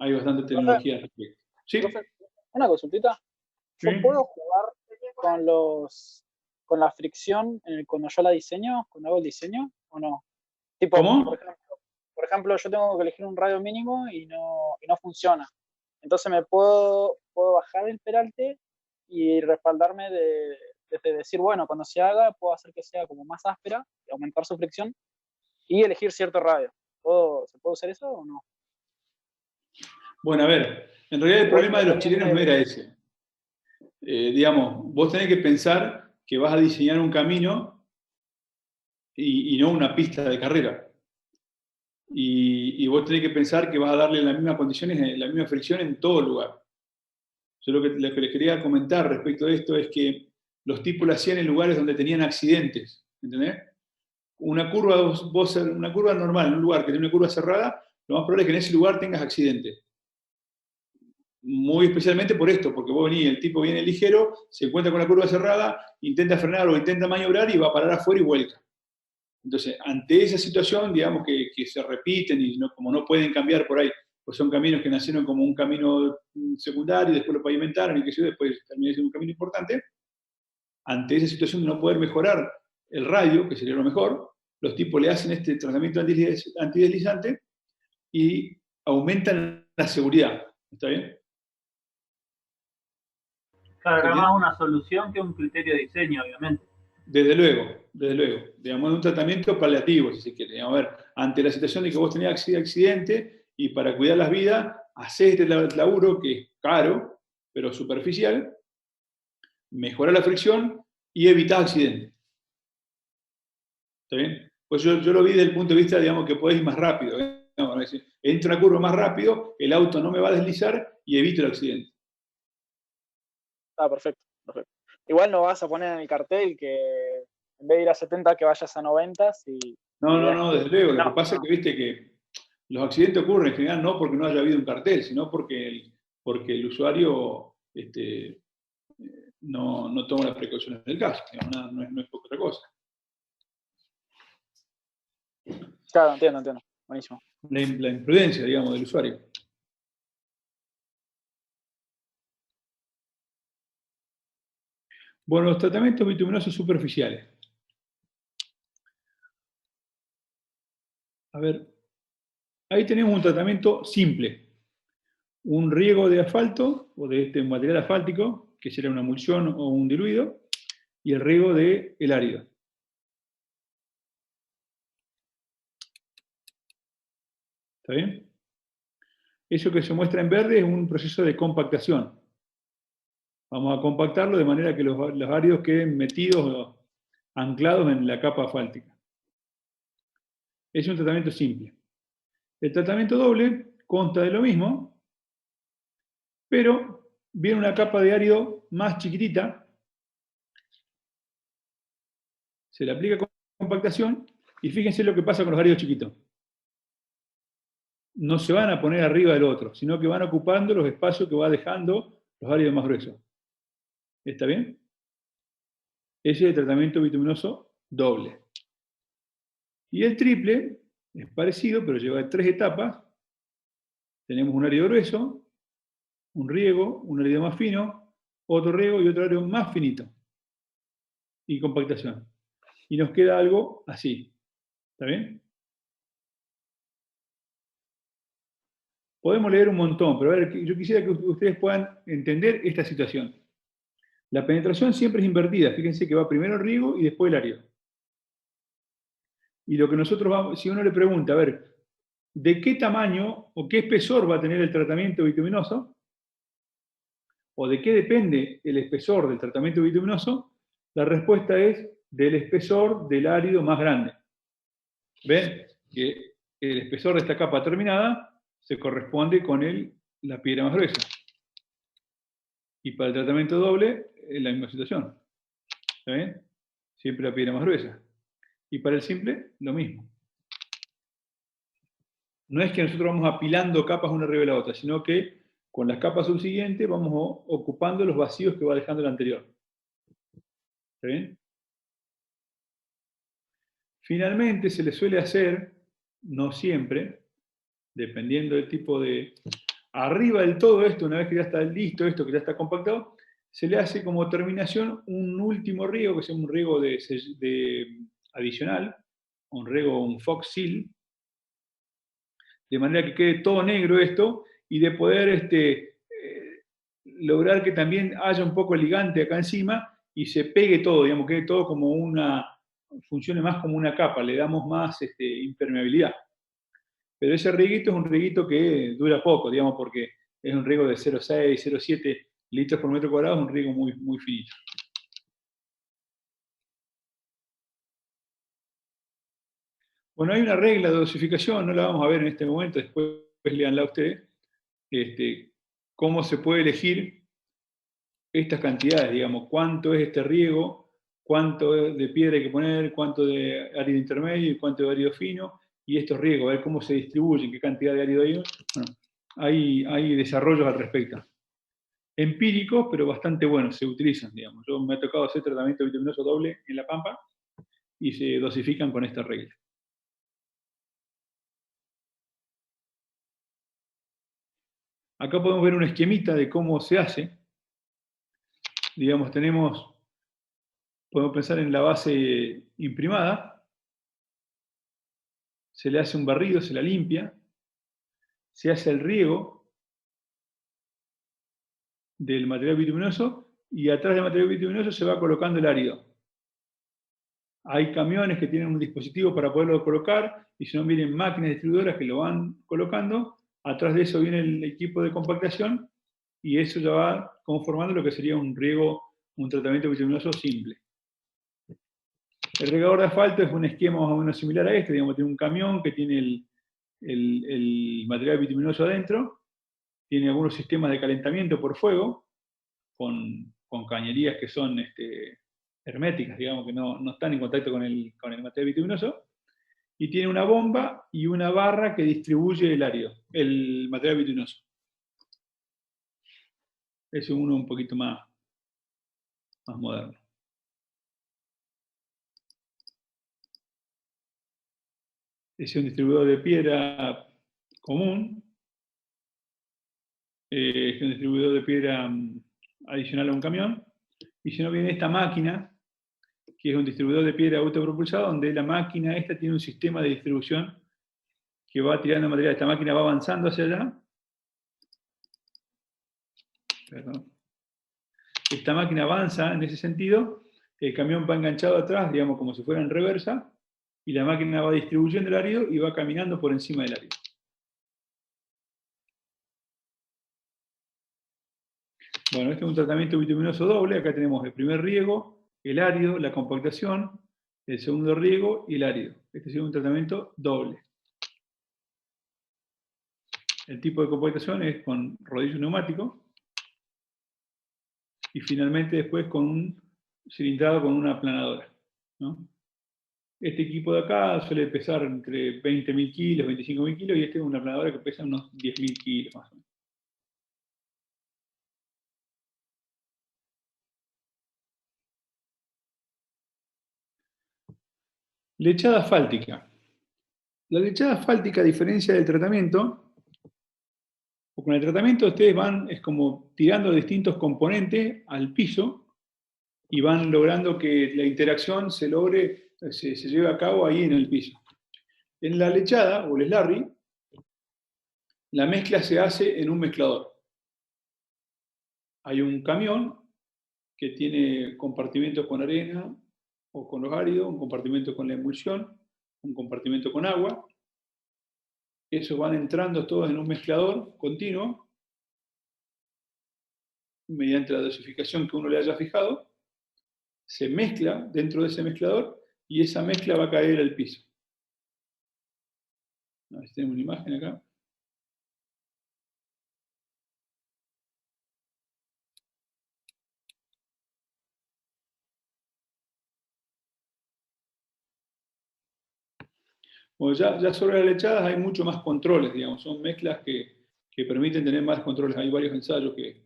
Hay bastante tecnología al respecto. ¿Sí? Una consultita. ¿Yo ¿Sí? puedo jugar con la fricción cuando yo la diseño, cuando hago el diseño, o no? Tipo, ¿Cómo? Por ejemplo, yo tengo que elegir un radio mínimo y no funciona. Entonces me puedo bajar el peralte y respaldarme de decir, bueno, cuando se haga, puedo hacer que sea como más áspera y aumentar su fricción y elegir cierto radio. ¿Se puede usar eso o no? Bueno, a ver, en realidad el problema de los chilenos no era ese. Digamos, vos tenés que pensar que vas a diseñar un camino y no una pista de carrera. Y vos tenés que pensar que vas a darle las mismas condiciones, la misma fricción en todo lugar. Yo lo que les quería comentar respecto a esto es que los tipos lo hacían en lugares donde tenían accidentes, ¿entendés? Una curva, una curva normal, en un lugar que tiene una curva cerrada, lo más probable es que en ese lugar tengas accidentes. Muy especialmente por esto, porque vos venís, el tipo viene ligero, se encuentra con la curva cerrada, intenta frenar o intenta maniobrar y va a parar afuera y vuelca. Entonces, ante esa situación, digamos que se repiten y como no pueden cambiar por ahí, pues son caminos que nacieron como un camino secundario, después lo pavimentaron y que después terminó siendo un camino importante. Ante esa situación de no poder mejorar el radio, que sería lo mejor, los tipos le hacen este tratamiento antideslizante y aumentan la seguridad. ¿Está bien? Claro, era más una solución que un criterio de diseño, obviamente. Desde luego. Digamos, un tratamiento paliativo, si se quiere. Digamos, a ver, ante la situación de que vos tenías accidente y para cuidar las vidas, hacés este laburo que es caro, pero superficial, mejora la fricción y evitás accidentes. ¿Está bien? Pues yo lo vi desde el punto de vista, digamos, que podés ir más rápido. Entra una curva más rápido, el auto no me va a deslizar y evito el accidente. Perfecto. Igual no vas a poner en el cartel que en vez de ir a 70 que vayas a 90 y... No, desde luego. Lo que pasa es que viste que los accidentes ocurren en general no porque no haya habido un cartel, sino porque el usuario no toma las precauciones del caso. Digamos, no es otra cosa. Claro, entiendo. Buenísimo. La imprudencia, digamos, del usuario. Bueno, los tratamientos bituminosos superficiales. A ver, ahí tenemos un tratamiento simple. Un riego de asfalto, o de este material asfáltico, que será una emulsión o un diluido, y el riego del árido. ¿Está bien? Eso que se muestra en verde es un proceso de compactación. Vamos a compactarlo de manera que los áridos queden metidos o anclados en la capa asfáltica. Es un tratamiento simple. El tratamiento doble consta de lo mismo, pero viene una capa de árido más chiquitita, se le aplica compactación y fíjense lo que pasa con los áridos chiquitos. No se van a poner arriba del otro, sino que van ocupando los espacios que va dejando los áridos más gruesos. ¿Está bien? Ese es el tratamiento bituminoso doble. Y el triple es parecido, pero lleva 3 etapas. Tenemos un árido grueso, un riego, un árido más fino, otro riego y otro árido más finito. Y compactación. Y nos queda algo así. ¿Está bien? Podemos leer un montón, pero a ver, yo quisiera que ustedes puedan entender esta situación. La penetración siempre es invertida. Fíjense que va primero el riego y después el árido. Y lo que nosotros vamos, si uno le pregunta, a ver, ¿de qué tamaño o qué espesor va a tener el tratamiento bituminoso? ¿O de qué depende el espesor del tratamiento bituminoso? La respuesta es del espesor del árido más grande. ¿Ven? Que el espesor de esta capa terminada se corresponde con la piedra más gruesa. Y para el tratamiento doble es la misma situación. ¿Está bien? Siempre la piedra más gruesa. Y para el simple, lo mismo. No es que nosotros vamos apilando capas una arriba de la otra, sino que con las capas subsiguientes vamos ocupando los vacíos que va dejando el anterior. ¿Está bien? Finalmente se le suele hacer, no siempre, dependiendo del tipo de... Arriba del todo esto, una vez que ya está listo esto, que ya está compactado, se le hace como terminación un último riego, que es un riego adicional, un Fox Seal, de manera que quede todo negro esto, y de poder lograr que también haya un poco el ligante acá encima, y se pegue todo, digamos, quede todo como funcione más como una capa, le damos más impermeabilidad. Pero ese rieguito es un rieguito que dura poco, digamos, porque es un riego de 0,6, 0,7 litros por metro cuadrado, es un riego muy, muy finito. Bueno, hay una regla de dosificación, no la vamos a ver en este momento, después léanla ustedes, cómo se puede elegir estas cantidades, digamos, cuánto es este riego, cuánto de piedra hay que poner, cuánto de árido intermedio y cuánto de árido fino, y estos riegos, a ver cómo se distribuyen, qué cantidad de árido hay. Bueno, hay desarrollos al respecto. Empíricos, pero bastante buenos, se utilizan, digamos. Yo me ha tocado hacer tratamiento bituminoso doble en La Pampa y se dosifican con esta regla. Acá podemos ver un esquemita de cómo se hace. Digamos, podemos pensar en la base imprimada, se le hace un barrido, se la limpia, se hace el riego del material bituminoso y atrás del material bituminoso se va colocando el árido. Hay camiones que tienen un dispositivo para poderlo colocar y si no vienen máquinas distribuidoras que lo van colocando. Atrás de eso viene el equipo de compactación y eso ya va conformando lo que sería un riego, un tratamiento bituminoso simple. El regador de asfalto es un esquema más o menos similar a este, digamos, tiene un camión que tiene el material bituminoso adentro, tiene algunos sistemas de calentamiento por fuego, con cañerías que son herméticas, digamos, que no están en contacto con el material bituminoso, y tiene una bomba y una barra que distribuye el material bituminoso. Es uno un poquito más moderno. Es un distribuidor de piedra común. Es un distribuidor de piedra adicional a un camión. Y si no, viene esta máquina, que es un distribuidor de piedra autopropulsado, donde la máquina esta tiene un sistema de distribución que va tirando material. Esta máquina va avanzando hacia allá. Perdón. Esta máquina avanza en ese sentido, el camión va enganchado atrás, digamos, como si fuera en reversa, y la máquina va distribuyendo el árido y va caminando por encima del árido. Bueno, este es un tratamiento bituminoso doble. Acá tenemos el primer riego, el árido, la compactación, el segundo riego y el árido. Este es un tratamiento doble. El tipo de compactación es con rodillo neumático y finalmente después con un cilindrado con una aplanadora, ¿no? Este equipo de acá suele pesar entre 20.000 kilos, 25.000 kilos, y este es una aplanadora que pesa unos 10.000 kilos más o menos. Lechada asfáltica. La lechada asfáltica, a diferencia del tratamiento, o con el tratamiento ustedes van, es como tirando distintos componentes al piso y van logrando que la interacción se logre, se lleve a cabo ahí en el piso. En la lechada, o el slurry, la mezcla se hace en un mezclador. Hay un camión que tiene compartimentos con arena o con los áridos, un compartimento con la emulsión, un compartimento con agua. Esos van entrando todos en un mezclador continuo, mediante la dosificación que uno le haya fijado. Se mezcla dentro de ese mezclador y esa mezcla va a caer al piso. A ver si tenemos una imagen acá. Bueno, ya sobre las lechadas hay mucho más controles, digamos. Son mezclas que permiten tener más controles. Hay varios ensayos que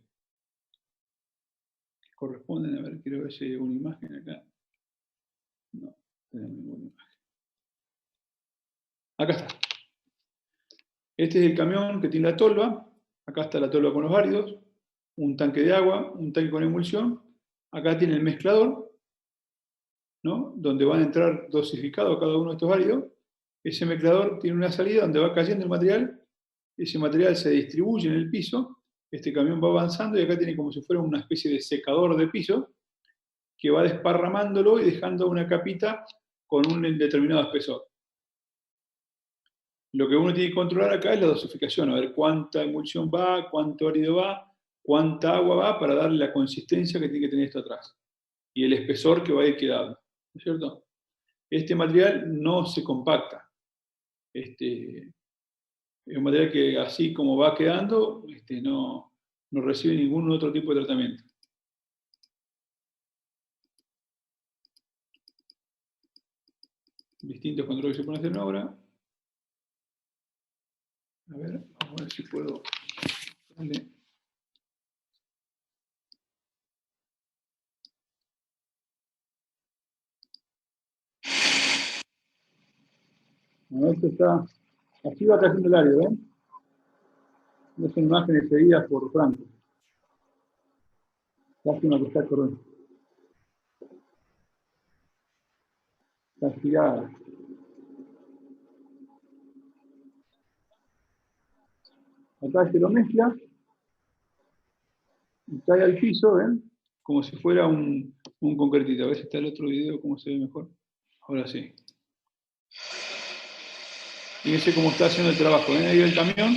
corresponden. A ver, quiero ver si hay una imagen acá. No, tenemos ninguna imagen. Acá está. Este es el camión que tiene la tolva. Acá está la tolva con los áridos. Un tanque de agua, un tanque con emulsión. Acá tiene el mezclador, ¿no? Donde van a entrar dosificados cada uno de estos áridos. Ese mezclador tiene una salida donde va cayendo el material. Ese material se distribuye en el piso. Este camión va avanzando y acá tiene como si fuera una especie de secador de piso que va desparramándolo y dejando una capita con un determinado espesor. Lo que uno tiene que controlar acá es la dosificación, a ver cuánta emulsión va, cuánto árido va, cuánta agua va, para darle la consistencia que tiene que tener esto atrás. Y el espesor que va a ir quedando, ¿no es cierto? Este material no se compacta. Es un material que así como va quedando, no recibe ningún otro tipo de tratamiento. Distintos controles que se pueden hacer ahora. A ver, vamos a ver si puedo. Vale. Bueno, esto está. Así va cayendo el área, ¿ven? No son imágenes seguidas por Franco. Lástima que está corriendo. Está girada. Acá se lo mezcla y cae al piso, ¿ven? Como si fuera un concretito. A ver si está el otro video, cómo se ve mejor. Ahora sí. Fíjense cómo está haciendo el trabajo. ¿Ven ahí el camión?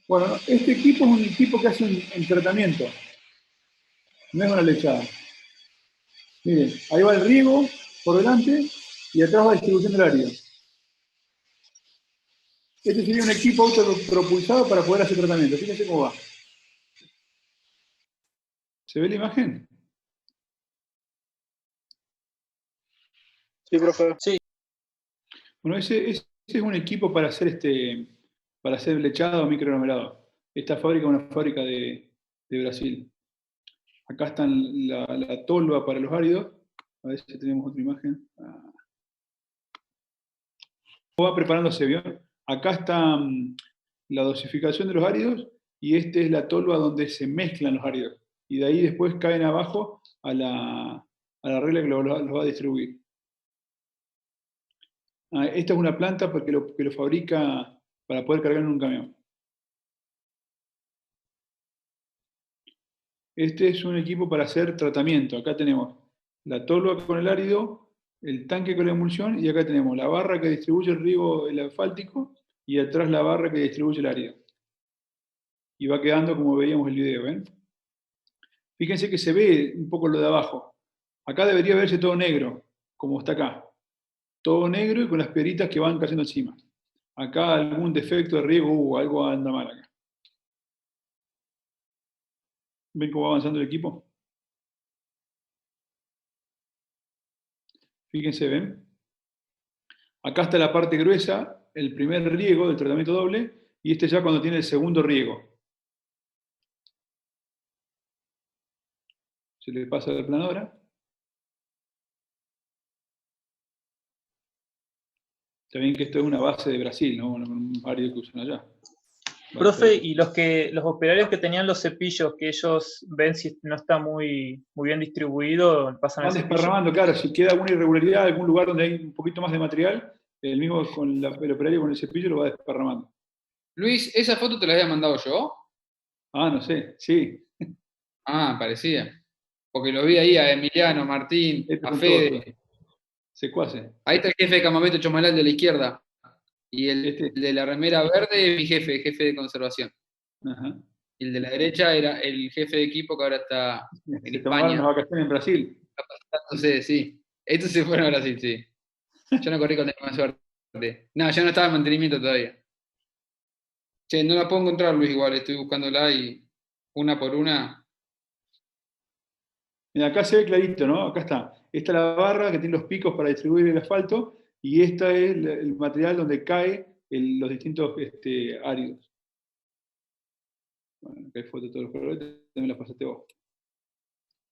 Bueno, este equipo es un equipo que hace un tratamiento. No es una lechada. Miren, ahí va el riego por delante y atrás va la distribución del área. Este sería un equipo autopropulsado para poder hacer tratamiento. Fíjense cómo va. ¿Se ve la imagen? Sí, profe. Sí. Bueno, ese es un equipo para hacer lechado o microaglomerado. Esta fábrica es una fábrica de de Brasil. Acá está la tolva para los áridos. A ver si tenemos otra imagen. Va preparándose, ¿vio? Acá está la dosificación de los áridos y esta es la tolva donde se mezclan los áridos. Y de ahí después caen abajo a la regla que los va a distribuir. Esta es una planta porque que lo fabrica para poder cargar en un camión. Este es un equipo para hacer tratamiento. Acá tenemos la tolva con el árido, el tanque con la emulsión, y acá tenemos la barra que distribuye el riego el asfáltico y atrás la barra que distribuye el árido. Y va quedando como veíamos el video, ¿ven? Fíjense que se ve un poco lo de abajo. Acá debería verse todo negro, como está acá. Todo negro y con las piedritas que van cayendo encima. Acá algún defecto de riego, algo anda mal acá. ¿Ven cómo va avanzando el equipo? Fíjense, ¿ven? Acá está la parte gruesa, el primer riego del tratamiento doble, y este ya cuando tiene el segundo riego. Se le pasa la planadora. Está bien que esto es una base de Brasil, ¿no? Un árido que usan allá. Profe, y los operarios que tenían los cepillos, que ellos ven si no está muy bien distribuido, pasan el Van cepillo. desparramando, claro, si queda alguna irregularidad, algún lugar donde hay un poquito más de material, el mismo con el operario con el cepillo lo va desparramando. Luis, ¿esa foto te la había mandado yo? No sé, sí. Parecía. Porque lo vi ahí a Emiliano, Martín, a Fede. Secuace. Ahí está el jefe de campamento Chomalal de la izquierda. Y el de la remera verde es mi jefe de conservación. Ajá. Y el de la derecha era el jefe de equipo que ahora está en Se tomaron España. unas vacaciones en Brasil. Entonces, sí. Estos se fueron a Brasil, sí. Yo no corrí con más suerte. No, yo no estaba en mantenimiento todavía. Che, no la puedo encontrar, Luis, igual. Estoy buscándola y una por una. Mira, acá se ve clarito, ¿no? Acá está. Esta es la barra que tiene los picos para distribuir el asfalto y esta es el material donde caen los distintos áridos. Bueno, acá hay fotos de todos los colores, también las pasaste vos.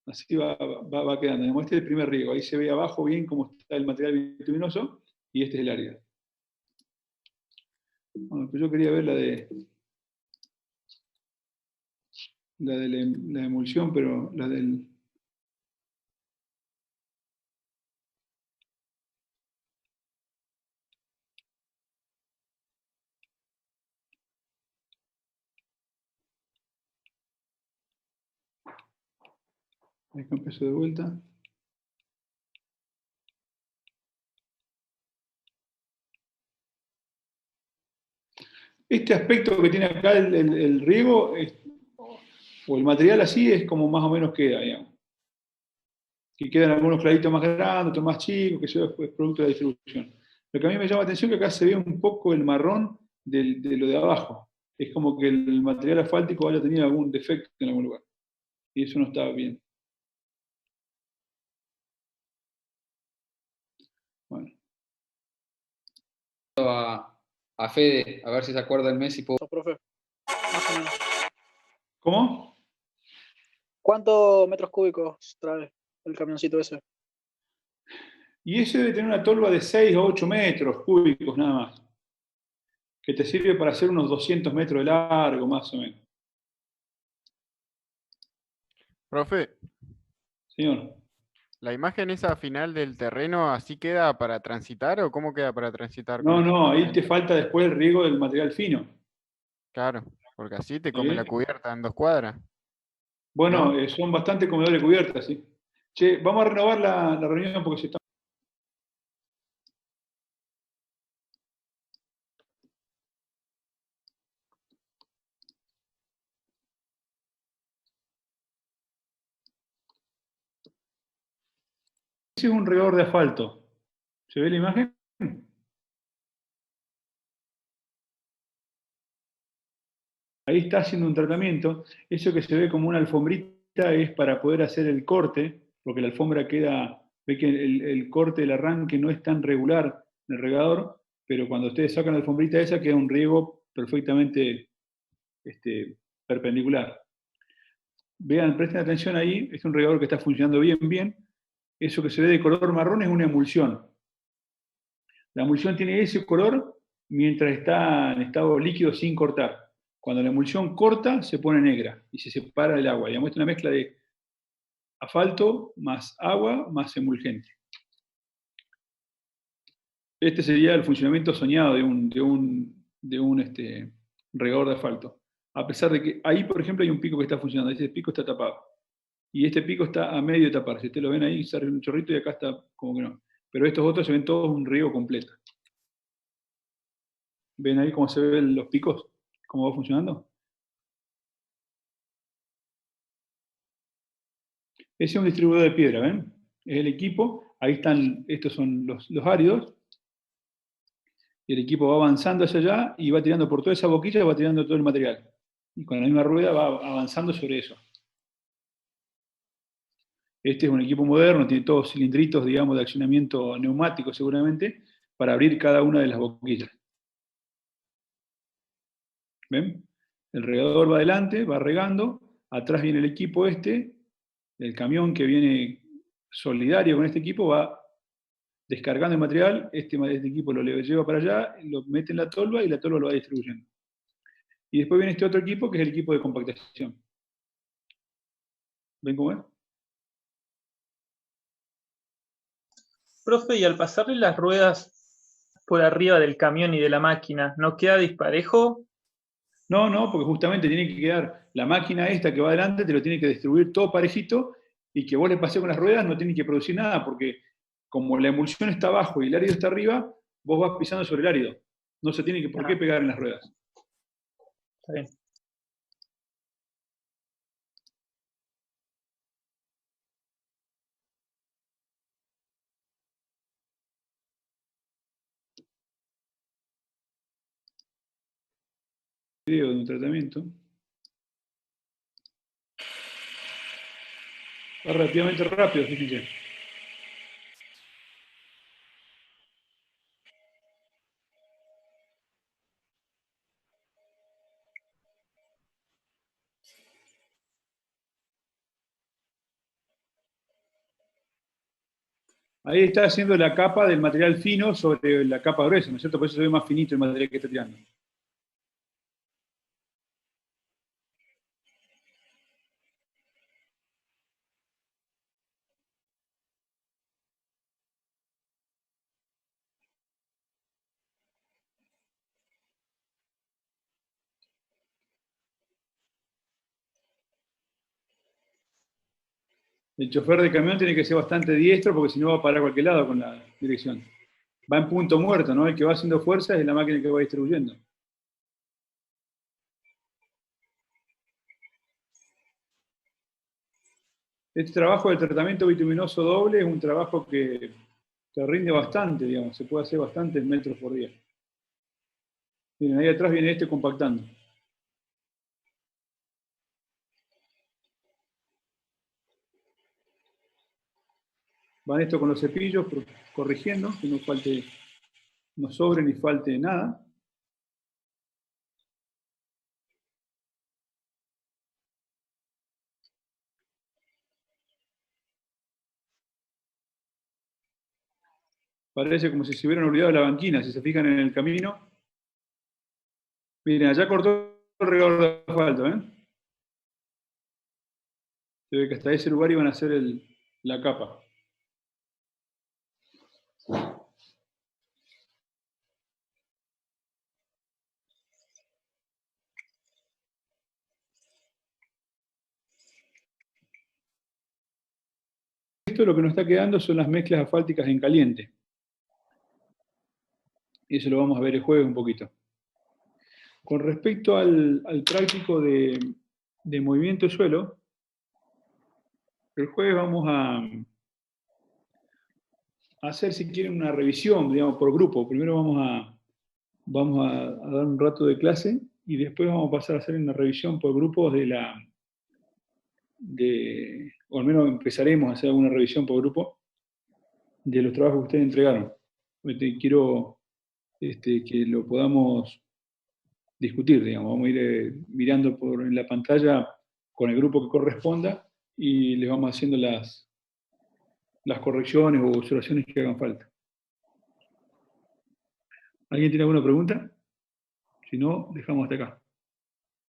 Así va quedando. Este es el primer riego. Ahí se ve abajo bien cómo está el material bituminoso y este es el árido. Bueno, pues yo quería ver la de la emulsión, pero la del... Ahí empezó de vuelta. Este aspecto que tiene acá el riego, o el material así, es como más o menos queda, digamos. Que quedan algunos claritos más grandes, otros más chicos, que eso es producto de la distribución. Lo que a mí me llama la atención es que acá se ve un poco el marrón de lo de abajo. Es como que el material asfáltico haya tenido algún defecto en algún lugar. Y eso no está bien. Bueno. A Fede, a ver si se acuerda el mes y puedo. Profe, más o menos. ¿Cómo? ¿Cuántos metros cúbicos trae el camioncito ese? Y ese debe tener una tolva de 6 o 8 metros cúbicos nada más. Que te sirve para hacer unos 200 metros de largo, más o menos. Profe, Señor. ¿la imagen esa final del terreno así queda para transitar o cómo queda para transitar? No, ahí te falta después el riego del material fino. Claro, porque así te come la cubierta en 2 cuadras. Bueno, ¿no? son bastante comedores cubiertas, sí. Che, vamos a renovar la reunión porque se está... Ese es un regador de asfalto. ¿Se ve la imagen? Ahí está haciendo un tratamiento. Eso que se ve como una alfombrita es para poder hacer el corte, porque la alfombra queda, ve que el corte del arranque no es tan regular en el regador, pero cuando ustedes sacan la alfombrita esa queda un riego perfectamente perpendicular. Vean, presten atención ahí, es un regador que está funcionando bien. Eso que se ve de color marrón es una emulsión. La emulsión tiene ese color mientras está en estado líquido sin cortar. Cuando la emulsión corta, se pone negra y se separa del agua. Digamos, es una mezcla de asfalto más agua más emulgente. Este sería el funcionamiento soñado de un regador de asfalto. A pesar de que ahí, por ejemplo, hay un pico que está funcionando. Ese pico está tapado. Y este pico está a medio de tapar. Si ustedes lo ven ahí, sale un chorrito y acá está como que no. Pero estos otros se ven todos un riego completo. ¿Ven ahí cómo se ven los picos? ¿Cómo va funcionando? Ese es un distribuidor de piedra, ¿ven? Es el equipo. Ahí están, estos son los áridos. Y el equipo va avanzando hacia allá y va tirando por toda esa boquilla, va tirando todo el material. Y con la misma rueda va avanzando sobre eso. Este es un equipo moderno, tiene todos cilindritos, digamos, de accionamiento neumático seguramente, para abrir cada una de las boquillas. ¿Ven? El regador va adelante, va regando, atrás viene el equipo el camión que viene solidario con este equipo, va descargando el material, este equipo lo lleva para allá, lo mete en la tolva y la tolva lo va distribuyendo. Y después viene este otro equipo que es el equipo de compactación. ¿Ven cómo es? Profe, y al pasarle las ruedas por arriba del camión y de la máquina, ¿no queda disparejo? No, porque justamente tiene que quedar la máquina esta que va adelante, te lo tiene que distribuir todo parejito, y que vos le pases con las ruedas no tiene que producir nada, porque como la emulsión está abajo y el árido está arriba, vos vas pisando sobre el árido. No se tiene por qué pegar en las ruedas. Está bien. Video de un tratamiento. Va relativamente rápido, fíjense. Ahí está haciendo la capa del material fino sobre la capa gruesa, ¿no es cierto? Por eso se ve más finito el material que está tirando. El chofer de camión tiene que ser bastante diestro porque si no va a parar a cualquier lado con la dirección. Va en punto muerto, ¿no? El que va haciendo fuerza es la máquina que va distribuyendo. Este trabajo del tratamiento bituminoso doble es un trabajo que rinde bastante, digamos. Se puede hacer bastantes metros por día. Miren, ahí atrás viene este compactando. Van esto con los cepillos, corrigiendo, que no sobre ni falte nada. Parece como si se hubieran olvidado de la banquina, si se fijan en el camino. Miren, allá cortó el regador de asfalto, ¿eh? Se ve que hasta ese lugar iban a hacer la capa. Esto lo que nos está quedando son las mezclas asfálticas en caliente. Y eso lo vamos a ver el jueves un poquito. Con respecto al práctico de movimiento de suelo, el jueves vamos a hacer, si quieren, una revisión, digamos, por grupo. Primero vamos a dar un rato de clase y después vamos a pasar a hacer una revisión por grupos o al menos empezaremos a hacer alguna revisión por grupo de los trabajos que ustedes entregaron. Quiero que lo podamos discutir, digamos. Vamos a ir mirando en la pantalla con el grupo que corresponda y les vamos haciendo las correcciones o observaciones que hagan falta. ¿Alguien tiene alguna pregunta? Si no, dejamos hasta acá.